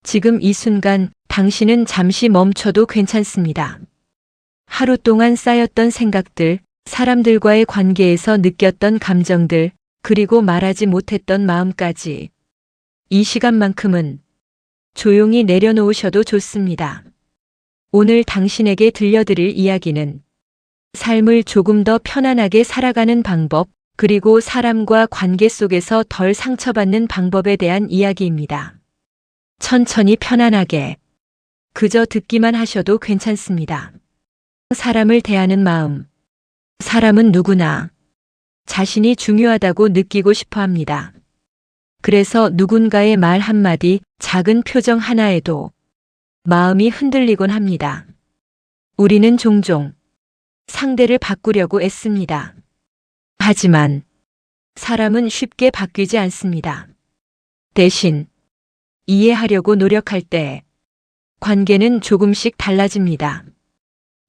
지금 이 순간 당신은 잠시 멈춰도 괜찮습니다. 하루 동안 쌓였던 생각들, 사람들과의 관계에서 느꼈던 감정들, 그리고 말하지 못했던 마음까지. 이 시간만큼은 조용히 내려놓으셔도 좋습니다. 오늘 당신에게 들려드릴 이야기는 삶을 조금 더 편안하게 살아가는 방법, 그리고 사람과 관계 속에서 덜 상처받는 방법에 대한 이야기입니다. 천천히 편안하게 그저 듣기만 하셔도 괜찮습니다. 사람을 대하는 마음. 사람은 누구나 자신이 중요하다고 느끼고 싶어 합니다. 그래서 누군가의 말 한마디, 작은 표정 하나에도 마음이 흔들리곤 합니다. 우리는 종종 상대를 바꾸려고 애씁니다. 하지만 사람은 쉽게 바뀌지 않습니다. 대신 이해하려고 노력할 때 관계는 조금씩 달라집니다.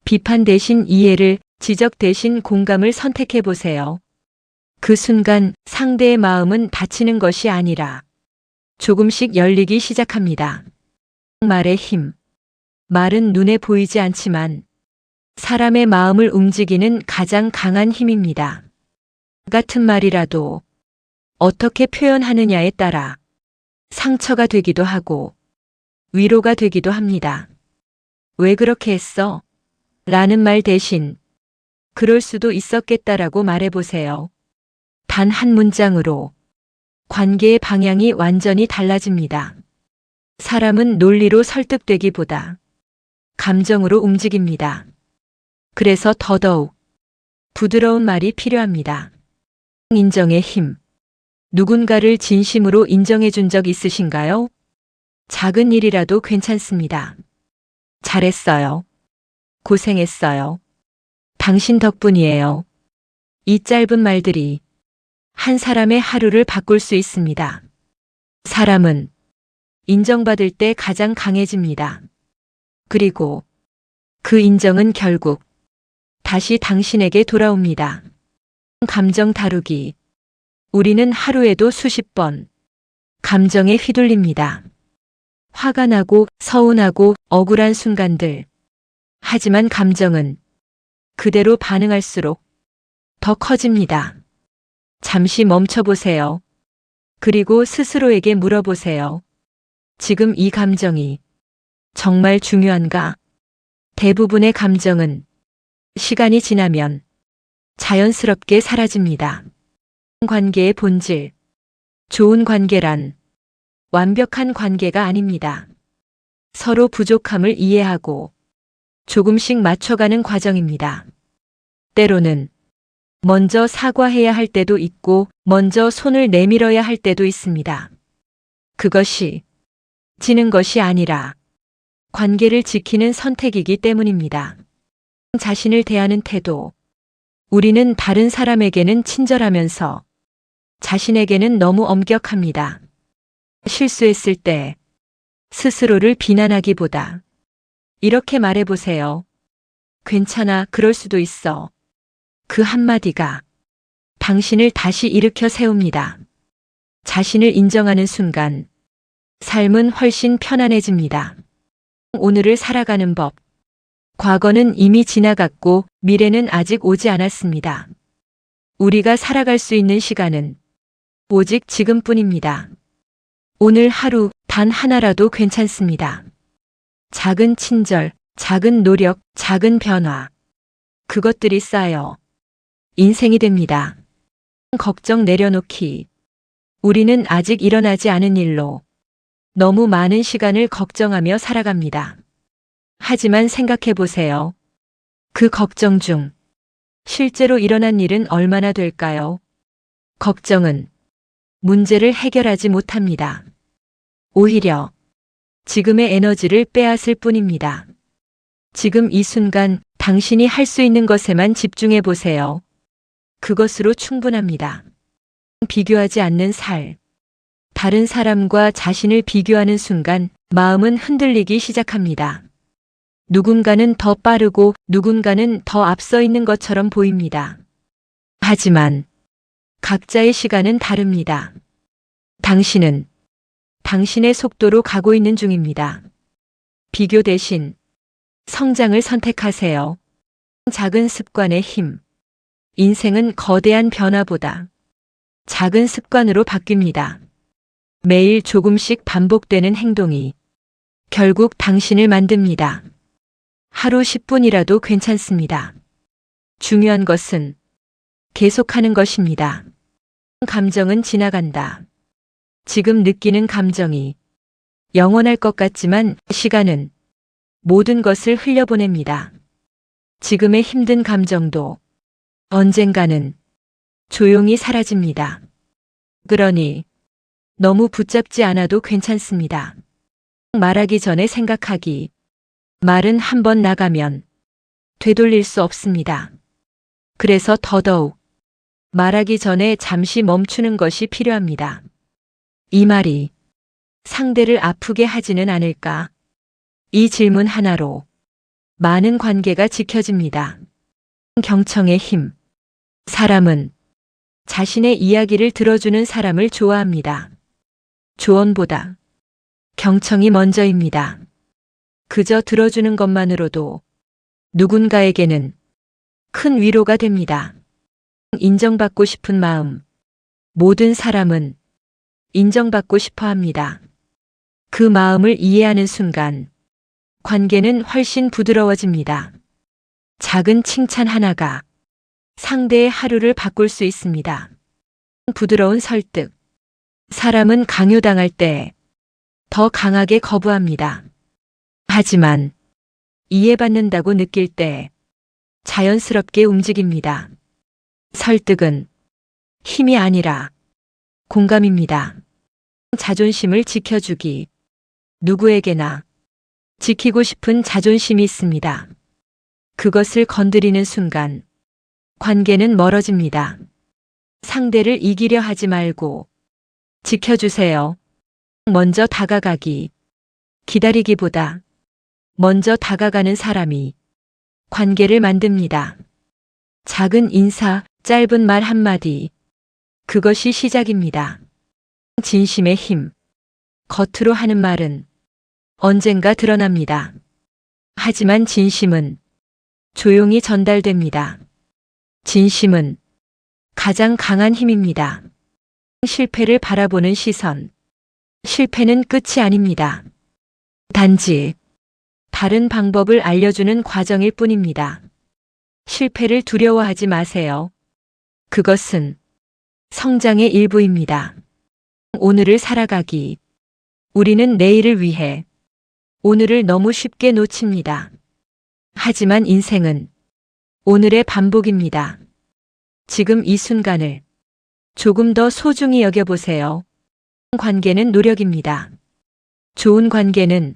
비판 대신 이해를, 지적 대신 공감을 선택해 보세요. 그 순간 상대의 마음은 닫히는 것이 아니라 조금씩 열리기 시작합니다. 말의 힘. 말은 눈에 보이지 않지만 사람의 마음을 움직이는 가장 강한 힘입니다. 같은 말이라도 어떻게 표현하느냐에 따라 상처가 되기도 하고 위로가 되기도 합니다. 왜 그렇게 했어? 라는 말 대신 그럴 수도 있었겠다라고 말해보세요. 단 한 문장으로 관계의 방향이 완전히 달라집니다. 사람은 논리로 설득되기보다 감정으로 움직입니다. 그래서 더더욱 부드러운 말이 필요합니다. 인정의 힘. 누군가를 진심으로 인정해 준 적 있으신가요? 작은 일이라도 괜찮습니다. 잘했어요. 고생했어요. 당신 덕분이에요. 이 짧은 말들이 한 사람의 하루를 바꿀 수 있습니다. 사람은 인정받을 때 가장 강해집니다. 그리고 그 인정은 결국 다시 당신에게 돌아옵니다. 감정 다루기. 우리는 하루에도 수십 번 감정에 휘둘립니다. 화가 나고 서운하고 억울한 순간들. 하지만 감정은 그대로 반응할수록 더 커집니다. 잠시 멈춰보세요. 그리고 스스로에게 물어보세요. 지금 이 감정이 정말 중요한가? 대부분의 감정은 시간이 지나면 자연스럽게 사라집니다. 관계의 본질. 좋은 관계란 완벽한 관계가 아닙니다. 서로 부족함을 이해하고 조금씩 맞춰가는 과정입니다. 때로는 먼저 사과해야 할 때도 있고 먼저 손을 내밀어야 할 때도 있습니다. 그것이 지는 것이 아니라 관계를 지키는 선택이기 때문입니다. 자신을 대하는 태도. 우리는 다른 사람에게는 친절하면서 자신에게는 너무 엄격합니다. 실수했을 때 스스로를 비난하기보다 이렇게 말해보세요. 괜찮아, 그럴 수도 있어. 그 한마디가 당신을 다시 일으켜 세웁니다. 자신을 인정하는 순간 삶은 훨씬 편안해집니다. 오늘을 살아가는 법. 과거는 이미 지나갔고 미래는 아직 오지 않았습니다. 우리가 살아갈 수 있는 시간은 오직 지금뿐입니다. 오늘 하루 단 하나라도 괜찮습니다. 작은 친절, 작은 노력, 작은 변화. 그것들이 쌓여 인생이 됩니다. 걱정 내려놓기. 우리는 아직 일어나지 않은 일로 너무 많은 시간을 걱정하며 살아갑니다. 하지만 생각해 보세요. 그 걱정 중 실제로 일어난 일은 얼마나 될까요? 걱정은 문제를 해결하지 못합니다. 오히려 지금의 에너지를 빼앗을 뿐입니다. 지금 이 순간 당신이 할 수 있는 것에만 집중해 보세요. 그것으로 충분합니다. 비교하지 않는 살. 다른 사람과 자신을 비교하는 순간 마음은 흔들리기 시작합니다. 누군가는 더 빠르고 누군가는 더 앞서 있는 것처럼 보입니다. 하지만 각자의 시간은 다릅니다. 당신은 당신의 속도로 가고 있는 중입니다. 비교 대신 성장을 선택하세요. 작은 습관의 힘. 인생은 거대한 변화보다 작은 습관으로 바뀝니다. 매일 조금씩 반복되는 행동이 결국 당신을 만듭니다. 하루 10분이라도 괜찮습니다. 중요한 것은 계속하는 것입니다. 감정은 지나간다. 지금 느끼는 감정이 영원할 것 같지만 시간은 모든 것을 흘려보냅니다. 지금의 힘든 감정도 언젠가는 조용히 사라집니다. 그러니 너무 붙잡지 않아도 괜찮습니다. 말하기 전에 생각하기. 말은 한 번 나가면 되돌릴 수 없습니다. 그래서 더더욱 말하기 전에 잠시 멈추는 것이 필요합니다. 이 말이 상대를 아프게 하지는 않을까? 이 질문 하나로 많은 관계가 지켜집니다. 경청의 힘. 사람은 자신의 이야기를 들어주는 사람을 좋아합니다. 조언보다 경청이 먼저입니다. 그저 들어주는 것만으로도 누군가에게는 큰 위로가 됩니다. 인정받고 싶은 마음. 모든 사람은 인정받고 싶어 합니다. 그 마음을 이해하는 순간 관계는 훨씬 부드러워집니다. 작은 칭찬 하나가 상대의 하루를 바꿀 수 있습니다. 부드러운 설득. 사람은 강요당할 때 더 강하게 거부합니다. 하지만 이해받는다고 느낄 때 자연스럽게 움직입니다. 설득은 힘이 아니라 공감입니다. 자존심을 지켜주기. 누구에게나 지키고 싶은 자존심이 있습니다. 그것을 건드리는 순간 관계는 멀어집니다. 상대를 이기려 하지 말고 지켜주세요. 먼저 다가가기. 기다리기보다 먼저 다가가는 사람이 관계를 만듭니다. 작은 인사, 짧은 말 한마디. 그것이 시작입니다. 진심의 힘. 겉으로 하는 말은 언젠가 드러납니다. 하지만 진심은 조용히 전달됩니다. 진심은 가장 강한 힘입니다. 실패를 바라보는 시선. 실패는 끝이 아닙니다. 단지 다른 방법을 알려주는 과정일 뿐입니다. 실패를 두려워하지 마세요. 그것은 성장의 일부입니다. 오늘을 살아가기. 우리는 내일을 위해 오늘을 너무 쉽게 놓칩니다. 하지만 인생은 오늘의 반복입니다. 지금 이 순간을 조금 더 소중히 여겨보세요. 관계는 노력입니다. 좋은 관계는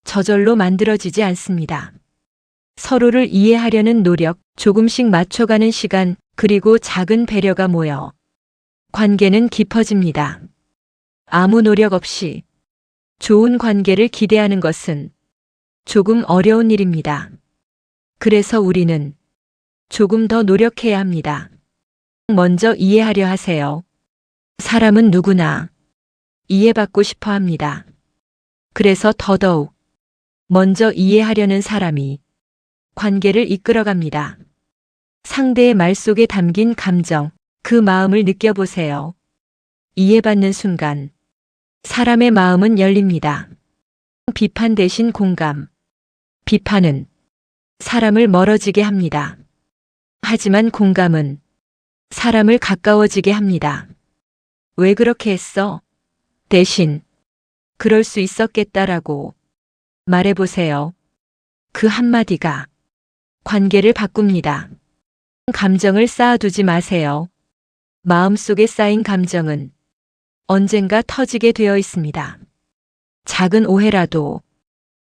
저절로 만들어지지 않습니다. 서로를 이해하려는 노력, 조금씩 맞춰가는 시간, 그리고 작은 배려가 모여 관계는 깊어집니다. 아무 노력 없이 좋은 관계를 기대하는 것은 조금 어려운 일입니다. 그래서 우리는 조금 더 노력해야 합니다. 먼저 이해하려 하세요. 사람은 누구나 이해받고 싶어 합니다. 그래서 더더욱 먼저 이해하려는 사람이 관계를 이끌어갑니다. 상대의 말 속에 담긴 감정, 그 마음을 느껴보세요. 이해받는 순간 사람의 마음은 열립니다. 비판 대신 공감. 비판은 사람을 멀어지게 합니다. 하지만 공감은 사람을 가까워지게 합니다. 왜 그렇게 했어? 대신 그럴 수 있었겠다라고 말해보세요. 그 한마디가 관계를 바꿉니다. 감정을 쌓아두지 마세요. 마음속에 쌓인 감정은 언젠가 터지게 되어 있습니다. 작은 오해라도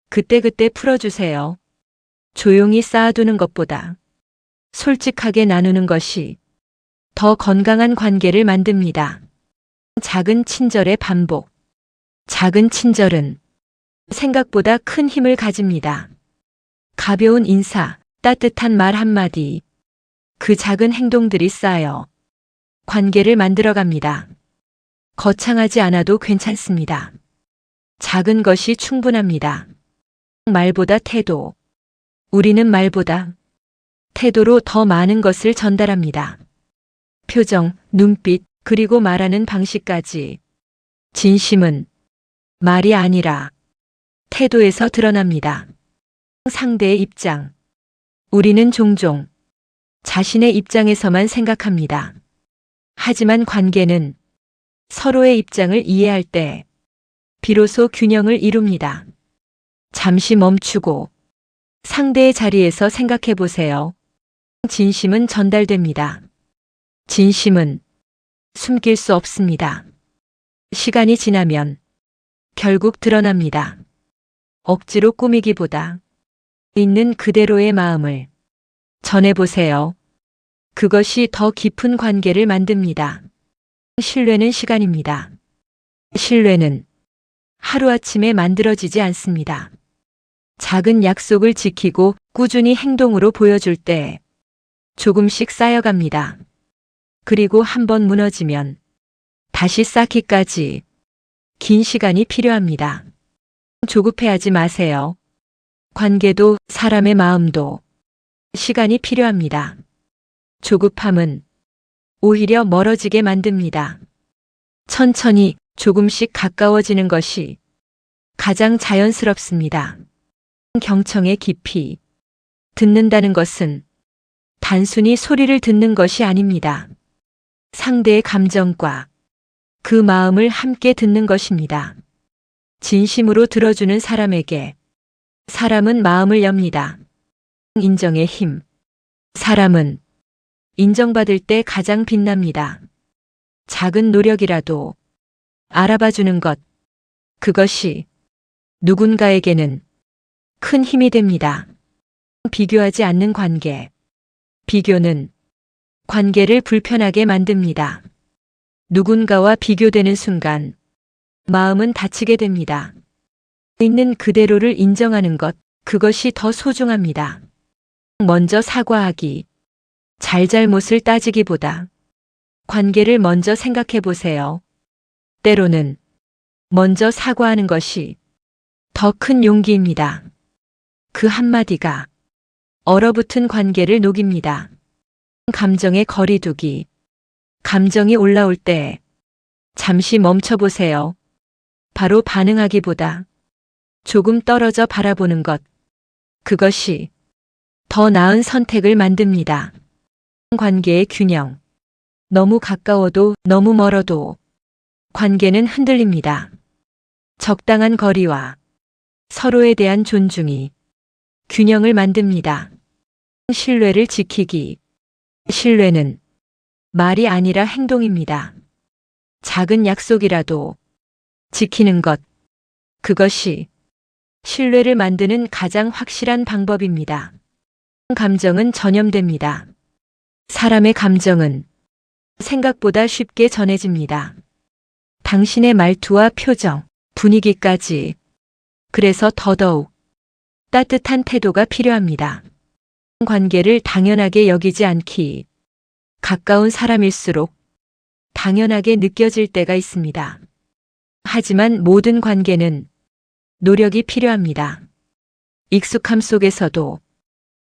그때그때 풀어주세요. 조용히 쌓아두는 것보다 솔직하게 나누는 것이 더 건강한 관계를 만듭니다. 작은 친절의 반복. 작은 친절은 생각보다 큰 힘을 가집니다. 가벼운 인사, 따뜻한 말 한마디. 그 작은 행동들이 쌓여 관계를 만들어갑니다. 거창하지 않아도 괜찮습니다. 작은 것이 충분합니다. 말보다 태도. 우리는 말보다 태도로 더 많은 것을 전달합니다. 표정, 눈빛, 그리고 말하는 방식까지. 진심은 말이 아니라 태도에서 드러납니다. 상대의 입장. 우리는 종종 자신의 입장에서만 생각합니다. 하지만 관계는 서로의 입장을 이해할 때 비로소 균형을 이룹니다. 잠시 멈추고 상대의 자리에서 생각해 보세요. 진심은 전달됩니다. 진심은 숨길 수 없습니다. 시간이 지나면 결국 드러납니다. 억지로 꾸미기보다 있는 그대로의 마음을 전해보세요. 그것이 더 깊은 관계를 만듭니다. 신뢰는 시간입니다. 신뢰는 하루아침에 만들어지지 않습니다. 작은 약속을 지키고 꾸준히 행동으로 보여줄 때 조금씩 쌓여갑니다. 그리고 한번 무너지면 다시 쌓기까지 긴 시간이 필요합니다. 조급해하지 마세요. 관계도 사람의 마음도 시간이 필요합니다. 조급함은 오히려 멀어지게 만듭니다. 천천히 조금씩 가까워지는 것이 가장 자연스럽습니다. 경청의 깊이. 듣는다는 것은 단순히 소리를 듣는 것이 아닙니다. 상대의 감정과 그 마음을 함께 듣는 것입니다. 진심으로 들어주는 사람에게 사람은 마음을 엽니다. 인정의 힘. 사람은 인정받을 때 가장 빛납니다. 작은 노력이라도 알아봐주는 것. 그것이 누군가에게는 큰 힘이 됩니다. 비교하지 않는 관계. 비교는 관계를 불편하게 만듭니다. 누군가와 비교되는 순간 마음은 다치게 됩니다. 있는 그대로를 인정하는 것, 그것이 더 소중합니다. 먼저 사과하기. 잘잘못을 따지기보다 관계를 먼저 생각해 보세요. 때로는 먼저 사과하는 것이 더 큰 용기입니다. 그 한마디가 얼어붙은 관계를 녹입니다. 감정의 거리두기. 감정이 올라올 때 잠시 멈춰보세요. 바로 반응하기보다 조금 떨어져 바라보는 것. 그것이 더 나은 선택을 만듭니다. 관계의 균형. 너무 가까워도 너무 멀어도 관계는 흔들립니다. 적당한 거리와 서로에 대한 존중이 균형을 만듭니다. 신뢰를 지키기. 신뢰는 말이 아니라 행동입니다. 작은 약속이라도 지키는 것. 그것이 신뢰를 만드는 가장 확실한 방법입니다. 감정은 전염됩니다. 사람의 감정은 생각보다 쉽게 전해집니다. 당신의 말투와 표정, 분위기까지. 그래서 더더욱 따뜻한 태도가 필요합니다. 관계를 당연하게 여기지 않기. 가까운 사람일수록 당연하게 느껴질 때가 있습니다. 하지만 모든 관계는 노력이 필요합니다. 익숙함 속에서도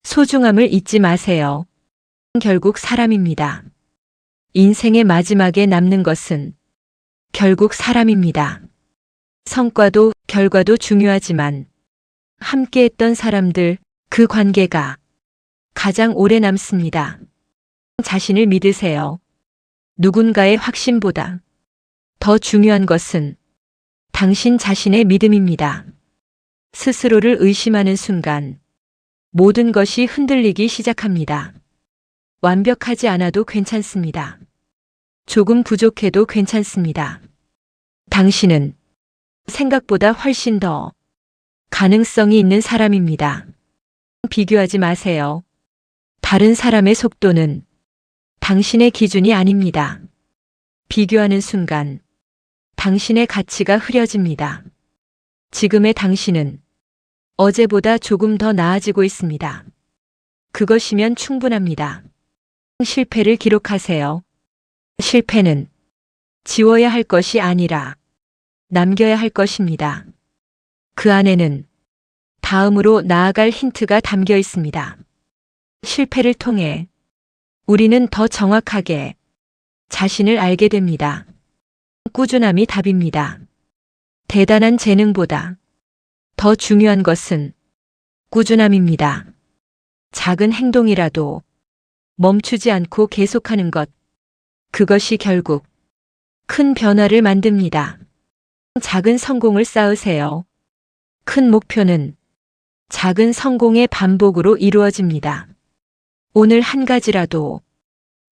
소중함을 잊지 마세요. 결국 사람입니다. 인생의 마지막에 남는 것은 결국 사람입니다. 성과도 결과도 중요하지만 함께했던 사람들, 그 관계가 가장 오래 남습니다. 자신을 믿으세요. 누군가의 확신보다 더 중요한 것은 당신 자신의 믿음입니다. 스스로를 의심하는 순간 모든 것이 흔들리기 시작합니다. 완벽하지 않아도 괜찮습니다. 조금 부족해도 괜찮습니다. 당신은 생각보다 훨씬 더 가능성이 있는 사람입니다. 비교하지 마세요. 다른 사람의 속도는 당신의 기준이 아닙니다. 비교하는 순간 당신의 가치가 흐려집니다. 지금의 당신은 어제보다 조금 더 나아지고 있습니다. 그것이면 충분합니다. 실패를 기록하세요. 실패는 지워야 할 것이 아니라 남겨야 할 것입니다. 그 안에는 다음으로 나아갈 힌트가 담겨 있습니다. 실패를 통해 우리는 더 정확하게 자신을 알게 됩니다. 꾸준함이 답입니다. 대단한 재능보다 더 중요한 것은 꾸준함입니다. 작은 행동이라도 멈추지 않고 계속하는 것, 그것이 결국 큰 변화를 만듭니다. 작은 성공을 쌓으세요. 큰 목표는 작은 성공의 반복으로 이루어집니다. 오늘 한 가지라도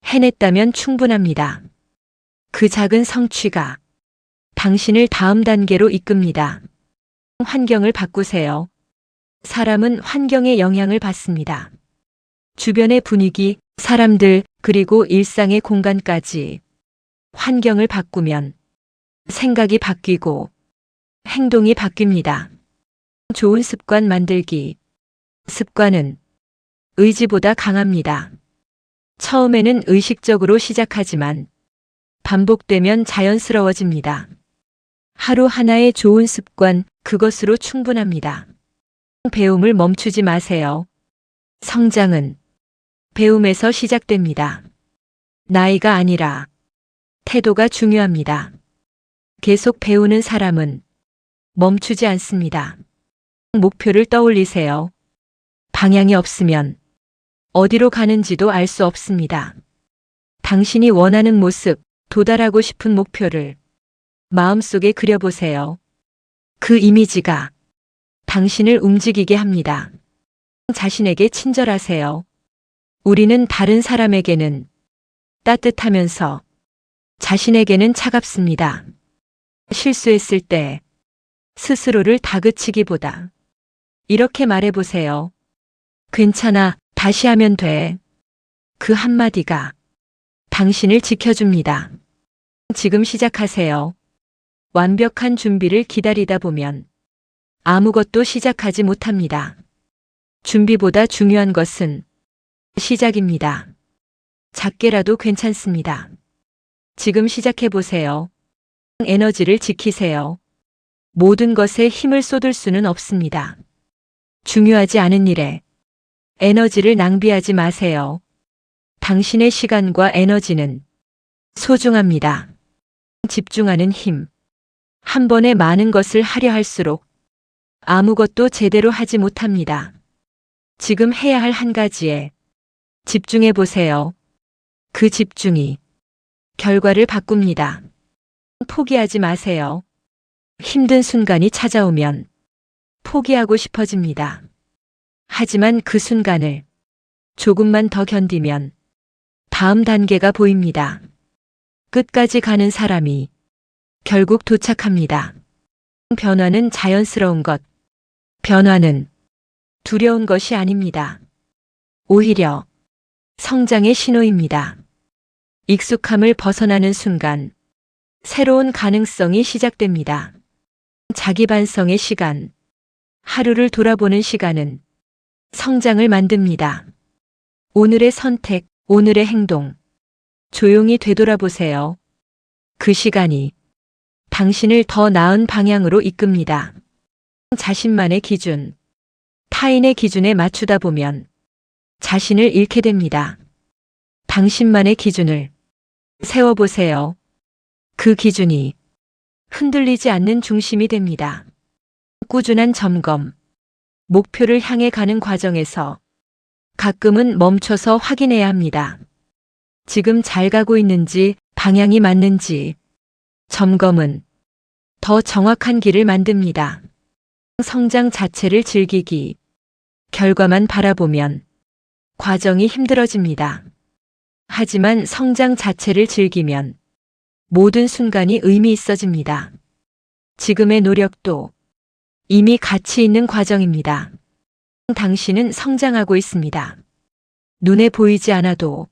해냈다면 충분합니다. 그 작은 성취가 당신을 다음 단계로 이끕니다. 환경을 바꾸세요. 사람은 환경의 영향을 받습니다. 주변의 분위기, 사람들, 그리고 일상의 공간까지 환경을 바꾸면 생각이 바뀌고 행동이 바뀝니다. 좋은 습관 만들기. 습관은 의지보다 강합니다. 처음에는 의식적으로 시작하지만 반복되면 자연스러워집니다. 하루 하나의 좋은 습관, 그것으로 충분합니다. 배움을 멈추지 마세요. 성장은 배움에서 시작됩니다. 나이가 아니라 태도가 중요합니다. 계속 배우는 사람은 멈추지 않습니다. 목표를 떠올리세요. 방향이 없으면 어디로 가는지도 알 수 없습니다. 당신이 원하는 모습, 도달하고 싶은 목표를 마음속에 그려보세요. 그 이미지가 당신을 움직이게 합니다. 자신에게 친절하세요. 우리는 다른 사람에게는 따뜻하면서 자신에게는 차갑습니다. 실수했을 때 스스로를 다그치기보다 이렇게 말해보세요. 괜찮아, 다시 하면 돼. 그 한마디가 당신을 지켜줍니다. 지금 시작하세요. 완벽한 준비를 기다리다 보면 아무것도 시작하지 못합니다. 준비보다 중요한 것은 시작입니다. 작게라도 괜찮습니다. 지금 시작해보세요. 에너지를 지키세요. 모든 것에 힘을 쏟을 수는 없습니다. 중요하지 않은 일에 에너지를 낭비하지 마세요. 당신의 시간과 에너지는 소중합니다. 집중하는 힘. 한 번에 많은 것을 하려 할수록 아무것도 제대로 하지 못합니다. 지금 해야 할 한 가지에 집중해 보세요. 그 집중이 결과를 바꿉니다. 포기하지 마세요. 힘든 순간이 찾아오면 포기하고 싶어집니다. 하지만 그 순간을 조금만 더 견디면 다음 단계가 보입니다. 끝까지 가는 사람이 결국 도착합니다. 변화는 자연스러운 것. 변화는 두려운 것이 아닙니다. 오히려 성장의 신호입니다. 익숙함을 벗어나는 순간 새로운 가능성이 시작됩니다. 자기 반성의 시간. 하루를 돌아보는 시간은 성장을 만듭니다. 오늘의 선택, 오늘의 행동. 조용히 되돌아보세요. 그 시간이 당신을 더 나은 방향으로 이끕니다. 자신만의 기준, 타인의 기준에 맞추다 보면 자신을 잃게 됩니다. 당신만의 기준을 세워보세요. 그 기준이 흔들리지 않는 중심이 됩니다. 꾸준한 점검. 목표를 향해 가는 과정에서 가끔은 멈춰서 확인해야 합니다. 지금 잘 가고 있는지, 방향이 맞는지. 점검은 더 정확한 길을 만듭니다. 성장 자체를 즐기기. 결과만 바라보면 과정이 힘들어집니다. 하지만 성장 자체를 즐기면 모든 순간이 의미 있어집니다. 지금의 노력도 이미 가치 있는 과정입니다. 당신은 성장하고 있습니다. 눈에 보이지 않아도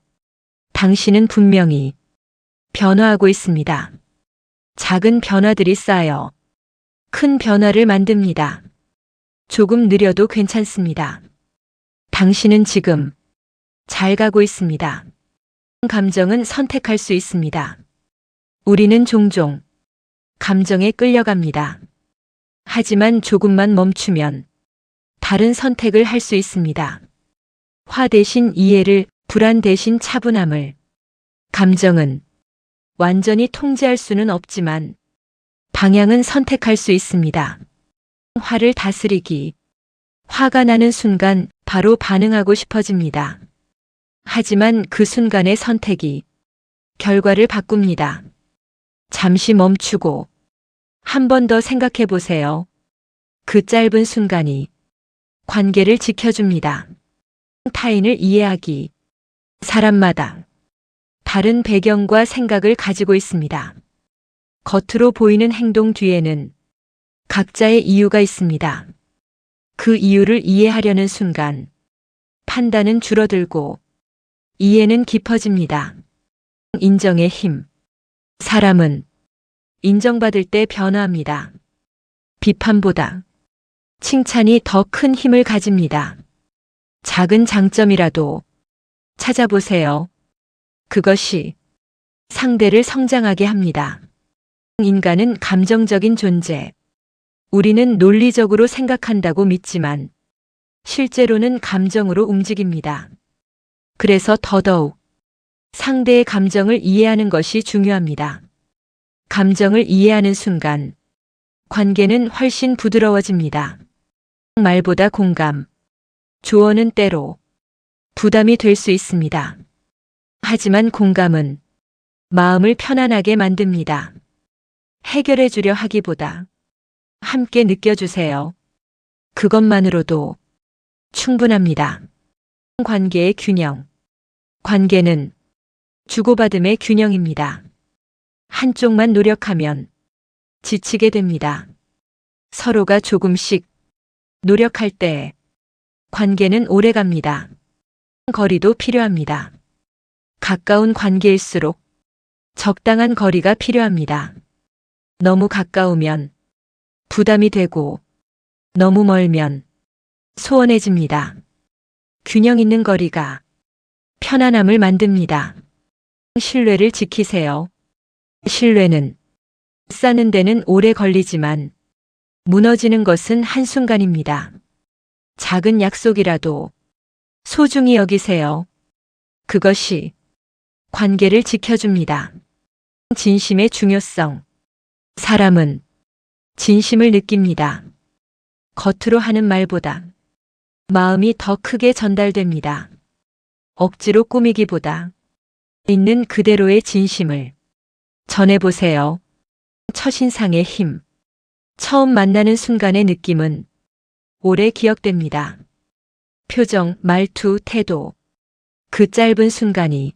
당신은 분명히 변화하고 있습니다. 작은 변화들이 쌓여 큰 변화를 만듭니다. 조금 느려도 괜찮습니다. 당신은 지금 잘 가고 있습니다. 감정은 선택할 수 있습니다. 우리는 종종 감정에 끌려갑니다. 하지만 조금만 멈추면 다른 선택을 할 수 있습니다. 화 대신 이해를, 불안 대신 차분함을. 감정은 완전히 통제할 수는 없지만 방향은 선택할 수 있습니다. 화를 다스리기. 화가 나는 순간 바로 반응하고 싶어집니다. 하지만 그 순간의 선택이 결과를 바꿉니다. 잠시 멈추고 한 번 더 생각해 보세요. 그 짧은 순간이 관계를 지켜줍니다. 타인을 이해하기. 사람마다 다른 배경과 생각을 가지고 있습니다. 겉으로 보이는 행동 뒤에는 각자의 이유가 있습니다. 그 이유를 이해하려는 순간 판단은 줄어들고 이해는 깊어집니다. 인정의 힘. 사람은 인정받을 때 변화합니다. 비판보다 칭찬이 더 큰 힘을 가집니다. 작은 장점이라도 찾아보세요. 그것이 상대를 성장하게 합니다. 인간은 감정적인 존재. 우리는 논리적으로 생각한다고 믿지만 실제로는 감정으로 움직입니다. 그래서 더더욱 상대의 감정을 이해하는 것이 중요합니다. 감정을 이해하는 순간 관계는 훨씬 부드러워집니다. 말보다 공감, 조언은 때로 부담이 될 수 있습니다. 하지만 공감은 마음을 편안하게 만듭니다. 해결해 주려 하기보다 함께 느껴주세요. 그것만으로도 충분합니다. 관계의 균형. 관계는 주고받음의 균형입니다. 한쪽만 노력하면 지치게 됩니다. 서로가 조금씩 노력할 때 관계는 오래갑니다. 거리도 필요합니다. 가까운 관계일수록 적당한 거리가 필요합니다. 너무 가까우면 부담이 되고 너무 멀면 소원해집니다. 균형 있는 거리가 편안함을 만듭니다. 신뢰를 지키세요. 신뢰는 쌓는 데는 오래 걸리지만 무너지는 것은 한순간입니다. 작은 약속이라도 소중히 여기세요. 그것이 관계를 지켜줍니다. 진심의 중요성. 사람은 진심을 느낍니다. 겉으로 하는 말보다 마음이 더 크게 전달됩니다. 억지로 꾸미기보다 있는 그대로의 진심을 전해보세요. 첫인상의 힘. 처음 만나는 순간의 느낌은 오래 기억됩니다. 표정, 말투, 태도. 그 짧은 순간이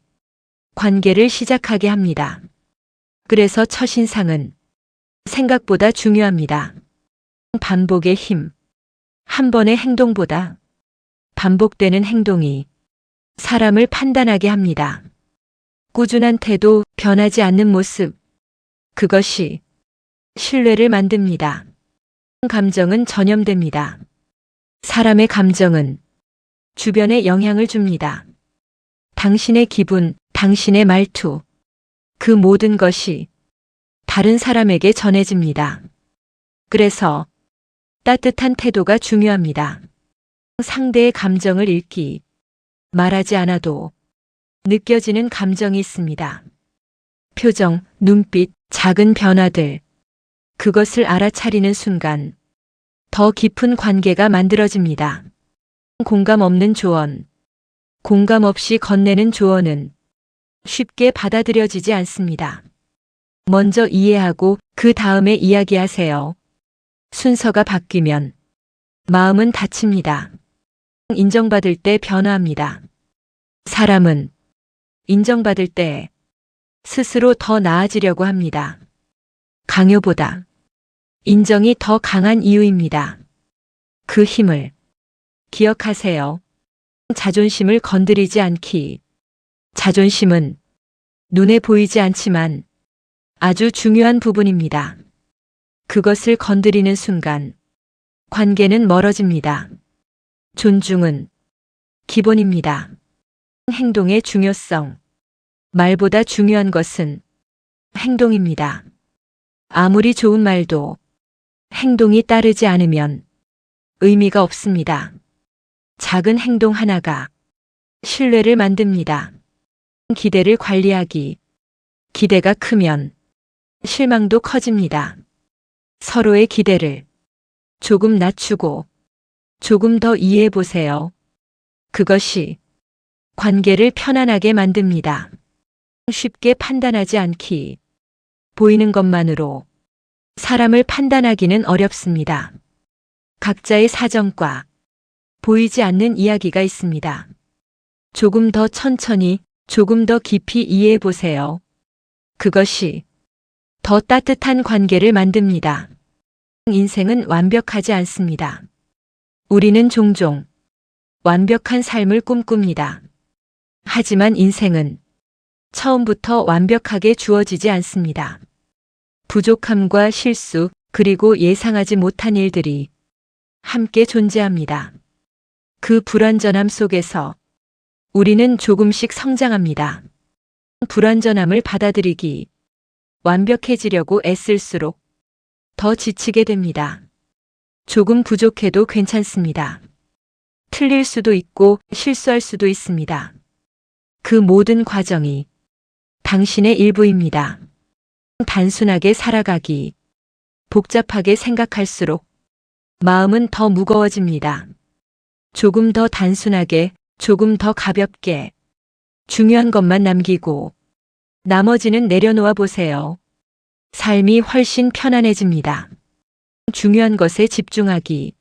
관계를 시작하게 합니다. 그래서 첫인상은 생각보다 중요합니다. 반복의 힘. 한 번의 행동보다 반복되는 행동이 사람을 판단하게 합니다. 꾸준한 태도, 변하지 않는 모습. 그것이 신뢰를 만듭니다. 감정은 전염됩니다. 사람의 감정은 주변에 영향을 줍니다. 당신의 기분, 당신의 말투, 그 모든 것이 다른 사람에게 전해집니다. 그래서 따뜻한 태도가 중요합니다. 상대의 감정을 읽기. 말하지 않아도 느껴지는 감정이 있습니다. 표정, 눈빛, 작은 변화들. 그것을 알아차리는 순간 더 깊은 관계가 만들어집니다. 공감 없는 조언. 공감 없이 건네는 조언은 쉽게 받아들여지지 않습니다. 먼저 이해하고 그 다음에 이야기하세요. 순서가 바뀌면 마음은 다칩니다. 인정받을 때 변화합니다. 사람은 인정받을 때 스스로 더 나아지려고 합니다. 강요보다 인정이 더 강한 이유입니다. 그 힘을 기억하세요. 자존심을 건드리지 않기. 자존심은 눈에 보이지 않지만 아주 중요한 부분입니다. 그것을 건드리는 순간 관계는 멀어집니다. 존중은 기본입니다. 행동의 중요성. 말보다 중요한 것은 행동입니다. 아무리 좋은 말도 행동이 따르지 않으면 의미가 없습니다. 작은 행동 하나가 신뢰를 만듭니다. 기대를 관리하기. 기대가 크면 실망도 커집니다. 서로의 기대를 조금 낮추고 조금 더 이해해 보세요. 그것이 관계를 편안하게 만듭니다. 쉽게 판단하지 않기. 보이는 것만으로 사람을 판단하기는 어렵습니다. 각자의 사정과 보이지 않는 이야기가 있습니다. 조금 더 천천히, 조금 더 깊이 이해해 보세요. 그것이 더 따뜻한 관계를 만듭니다. 인생은 완벽하지 않습니다. 우리는 종종 완벽한 삶을 꿈꿉니다. 하지만 인생은 처음부터 완벽하게 주어지지 않습니다. 부족함과 실수, 그리고 예상하지 못한 일들이 함께 존재합니다. 그 불완전함 속에서 우리는 조금씩 성장합니다. 불완전함을 받아들이기. 완벽해지려고 애쓸수록 더 지치게 됩니다. 조금 부족해도 괜찮습니다. 틀릴 수도 있고 실수할 수도 있습니다. 그 모든 과정이 당신의 일부입니다. 단순하게 살아가기. 복잡하게 생각할수록 마음은 더 무거워집니다. 조금 더 단순하게, 조금 더 가볍게, 중요한 것만 남기고 나머지는 내려놓아 보세요. 삶이 훨씬 편안해집니다. 중요한 것에 집중하기.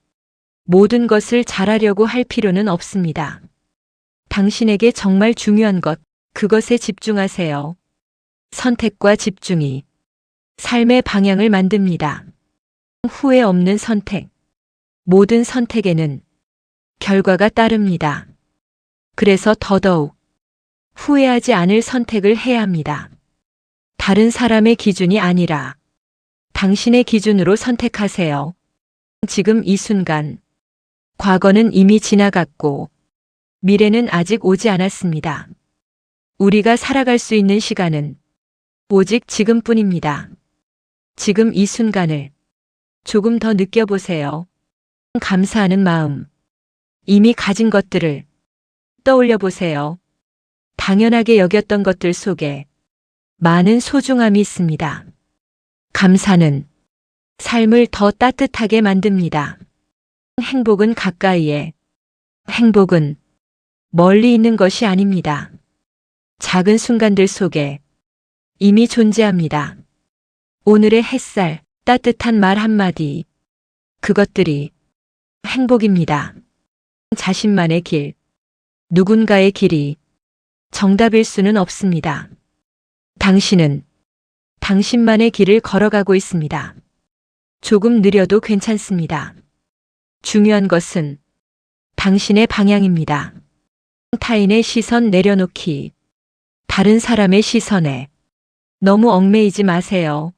모든 것을 잘하려고 할 필요는 없습니다. 당신에게 정말 중요한 것, 그것에 집중하세요. 선택과 집중이 삶의 방향을 만듭니다. 후회 없는 선택. 모든 선택에는 결과가 따릅니다. 그래서 더더욱 후회하지 않을 선택을 해야 합니다. 다른 사람의 기준이 아니라 당신의 기준으로 선택하세요. 지금 이 순간, 과거는 이미 지나갔고 미래는 아직 오지 않았습니다. 우리가 살아갈 수 있는 시간은 오직 지금뿐입니다. 지금 이 순간을 조금 더 느껴보세요. 감사하는 마음, 이미 가진 것들을 떠올려 보세요. 당연하게 여겼던 것들 속에 많은 소중함이 있습니다. 감사는 삶을 더 따뜻하게 만듭니다. 행복은 가까이에, 행복은 멀리 있는 것이 아닙니다. 작은 순간들 속에 이미 존재합니다. 오늘의 햇살, 따뜻한 말 한마디, 그것들이 행복입니다. 자신만의 길, 누군가의 길이 정답일 수는 없습니다. 당신은 당신만의 길을 걸어가고 있습니다. 조금 느려도 괜찮습니다. 중요한 것은 당신의 방향입니다. 타인의 시선 내려놓기. 다른 사람의 시선에 너무 얽매이지 마세요.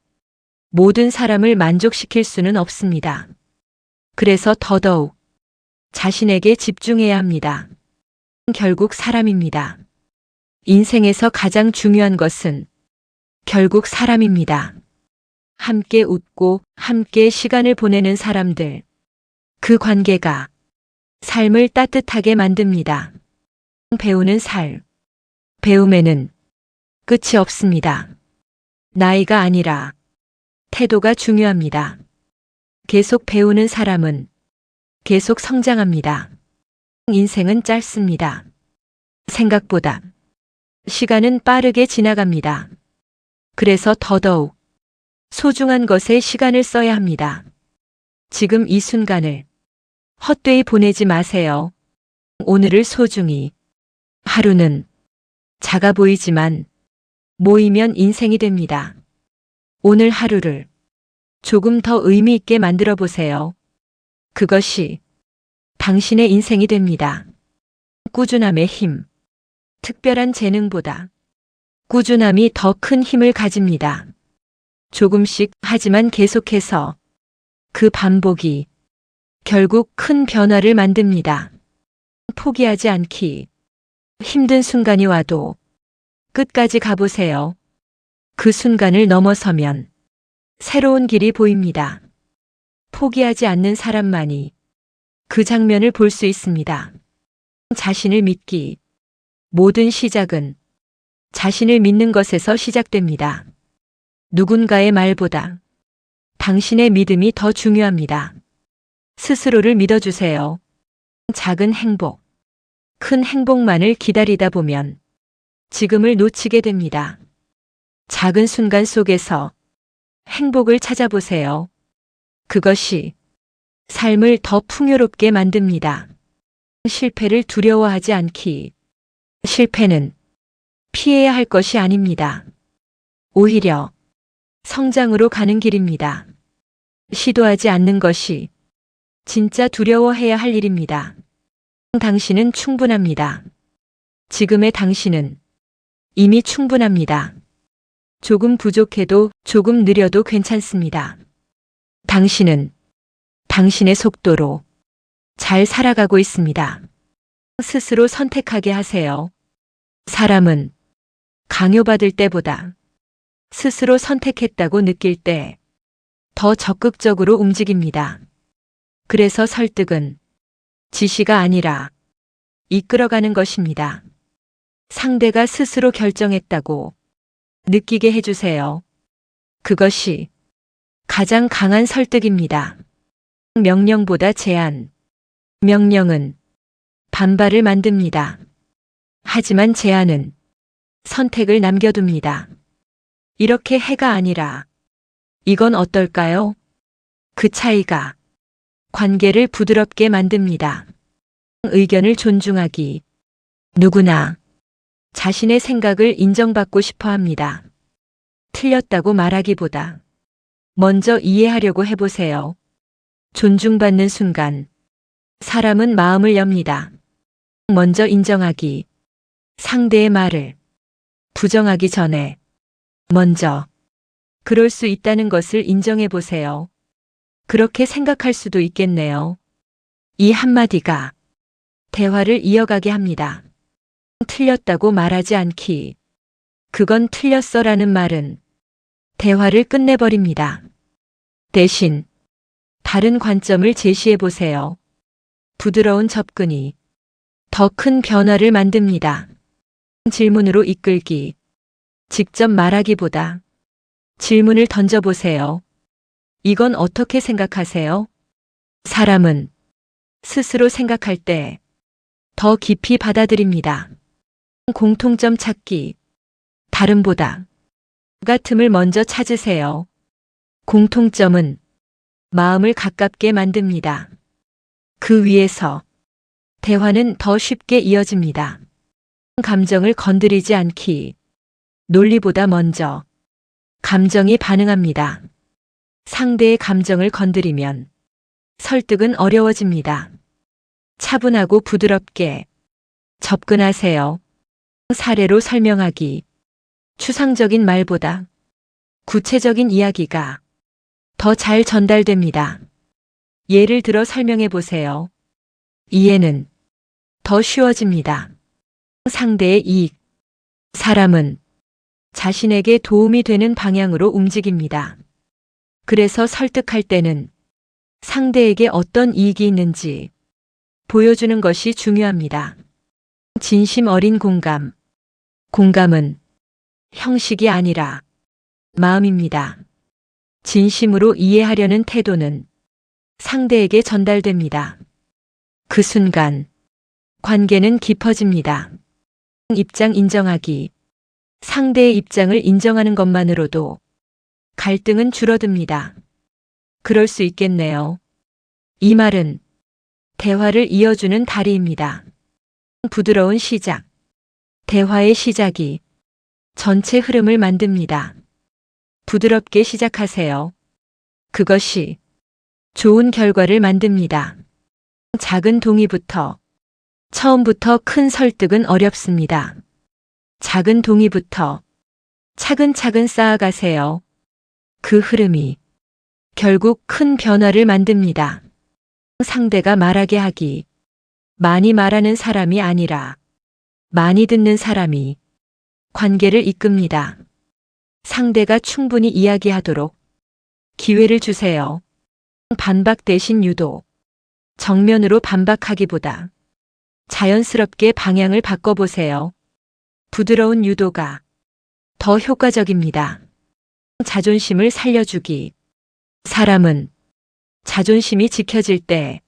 모든 사람을 만족시킬 수는 없습니다. 그래서 더더욱 자신에게 집중해야 합니다. 결국 사람입니다. 인생에서 가장 중요한 것은 결국 사람입니다. 함께 웃고 함께 시간을 보내는 사람들. 그 관계가 삶을 따뜻하게 만듭니다. 배우는 삶. 배움에는 끝이 없습니다. 나이가 아니라 태도가 중요합니다. 계속 배우는 사람은 계속 성장합니다. 인생은 짧습니다. 생각보다 시간은 빠르게 지나갑니다. 그래서 더더욱 소중한 것에 시간을 써야 합니다. 지금 이 순간을 헛되이 보내지 마세요. 오늘을 소중히. 하루는 작아 보이지만 모이면 인생이 됩니다. 오늘 하루를 조금 더 의미 있게 만들어 보세요. 그것이 당신의 인생이 됩니다. 꾸준함의 힘. 특별한 재능보다 꾸준함이 더 큰 힘을 가집니다. 조금씩 하지만 계속해서 그 반복이 결국 큰 변화를 만듭니다. 포기하지 않기. 힘든 순간이 와도 끝까지 가보세요. 그 순간을 넘어서면 새로운 길이 보입니다. 포기하지 않는 사람만이 그 장면을 볼 수 있습니다. 자신을 믿기. 모든 시작은 자신을 믿는 것에서 시작됩니다. 누군가의 말보다 당신의 믿음이 더 중요합니다. 스스로를 믿어주세요. 작은 행복, 큰 행복만을 기다리다 보면 지금을 놓치게 됩니다. 작은 순간 속에서 행복을 찾아보세요. 그것이 삶을 더 풍요롭게 만듭니다. 실패를 두려워하지 않기. 실패는 피해야 할 것이 아닙니다. 오히려 성장으로 가는 길입니다. 시도하지 않는 것이 진짜 두려워해야 할 일입니다. 당신은 충분합니다. 지금의 당신은 이미 충분합니다. 조금 부족해도 조금 느려도 괜찮습니다. 당신은 당신의 속도로 잘 살아가고 있습니다. 스스로 선택하게 하세요. 사람은 강요받을 때보다 스스로 선택했다고 느낄 때 더 적극적으로 움직입니다. 그래서 설득은 지시가 아니라 이끌어가는 것입니다. 상대가 스스로 결정했다고 느끼게 해주세요. 그것이 가장 강한 설득입니다. 명령보다 제안. 명령은 반발을 만듭니다. 하지만 제안은 선택을 남겨둡니다. 이렇게 해가 아니라 이건 어떨까요? 그 차이가 관계를 부드럽게 만듭니다. 의견을 존중하기. 누구나 자신의 생각을 인정받고 싶어 합니다. 틀렸다고 말하기보다 먼저 이해하려고 해보세요. 존중받는 순간 사람은 마음을 엽니다. 먼저 인정하기. 상대의 말을 부정하기 전에 먼저 그럴 수 있다는 것을 인정해 보세요. 그렇게 생각할 수도 있겠네요. 이 한마디가 대화를 이어가게 합니다. 틀렸다고 말하지 않기. 그건 틀렸어라는 말은 대화를 끝내버립니다. 대신 다른 관점을 제시해 보세요. 부드러운 접근이 더 큰 변화를 만듭니다. 질문으로 이끌기. 직접 말하기보다 질문을 던져보세요. 이건 어떻게 생각하세요? 사람은 스스로 생각할 때 더 깊이 받아들입니다. 공통점 찾기. 다름보다 같음을 먼저 찾으세요. 공통점은 마음을 가깝게 만듭니다. 그 위에서 대화는 더 쉽게 이어집니다. 감정을 건드리지 않기. 논리보다 먼저 감정이 반응합니다. 상대의 감정을 건드리면 설득은 어려워집니다. 차분하고 부드럽게 접근하세요. 사례로 설명하기. 추상적인 말보다 구체적인 이야기가 더 잘 전달됩니다. 예를 들어 설명해 보세요. 이해는 더 쉬워집니다. 상대의 이익. 사람은 자신에게 도움이 되는 방향으로 움직입니다. 그래서 설득할 때는 상대에게 어떤 이익이 있는지 보여주는 것이 중요합니다. 진심 어린 공감. 공감은 형식이 아니라 마음입니다. 진심으로 이해하려는 태도는 상대에게 전달됩니다. 그 순간 관계는 깊어집니다. 입장 인정하기. 상대의 입장을 인정하는 것만으로도 갈등은 줄어듭니다. 그럴 수 있겠네요. 이 말은 대화를 이어주는 다리입니다. 부드러운 시작. 대화의 시작이 전체 흐름을 만듭니다. 부드럽게 시작하세요. 그것이 좋은 결과를 만듭니다. 작은 동의부터. 처음부터 큰 설득은 어렵습니다. 작은 동의부터 차근차근 쌓아가세요. 그 흐름이 결국 큰 변화를 만듭니다. 상대가 말하게 하기. 많이 말하는 사람이 아니라 많이 듣는 사람이 관계를 이끕니다. 상대가 충분히 이야기하도록 기회를 주세요. 반박 대신 유도. 정면으로 반박하기보다 자연스럽게 방향을 바꿔보세요. 부드러운 유도가 더 효과적입니다. 자존심을 살려주기. 사람은 자존심이 지켜질 때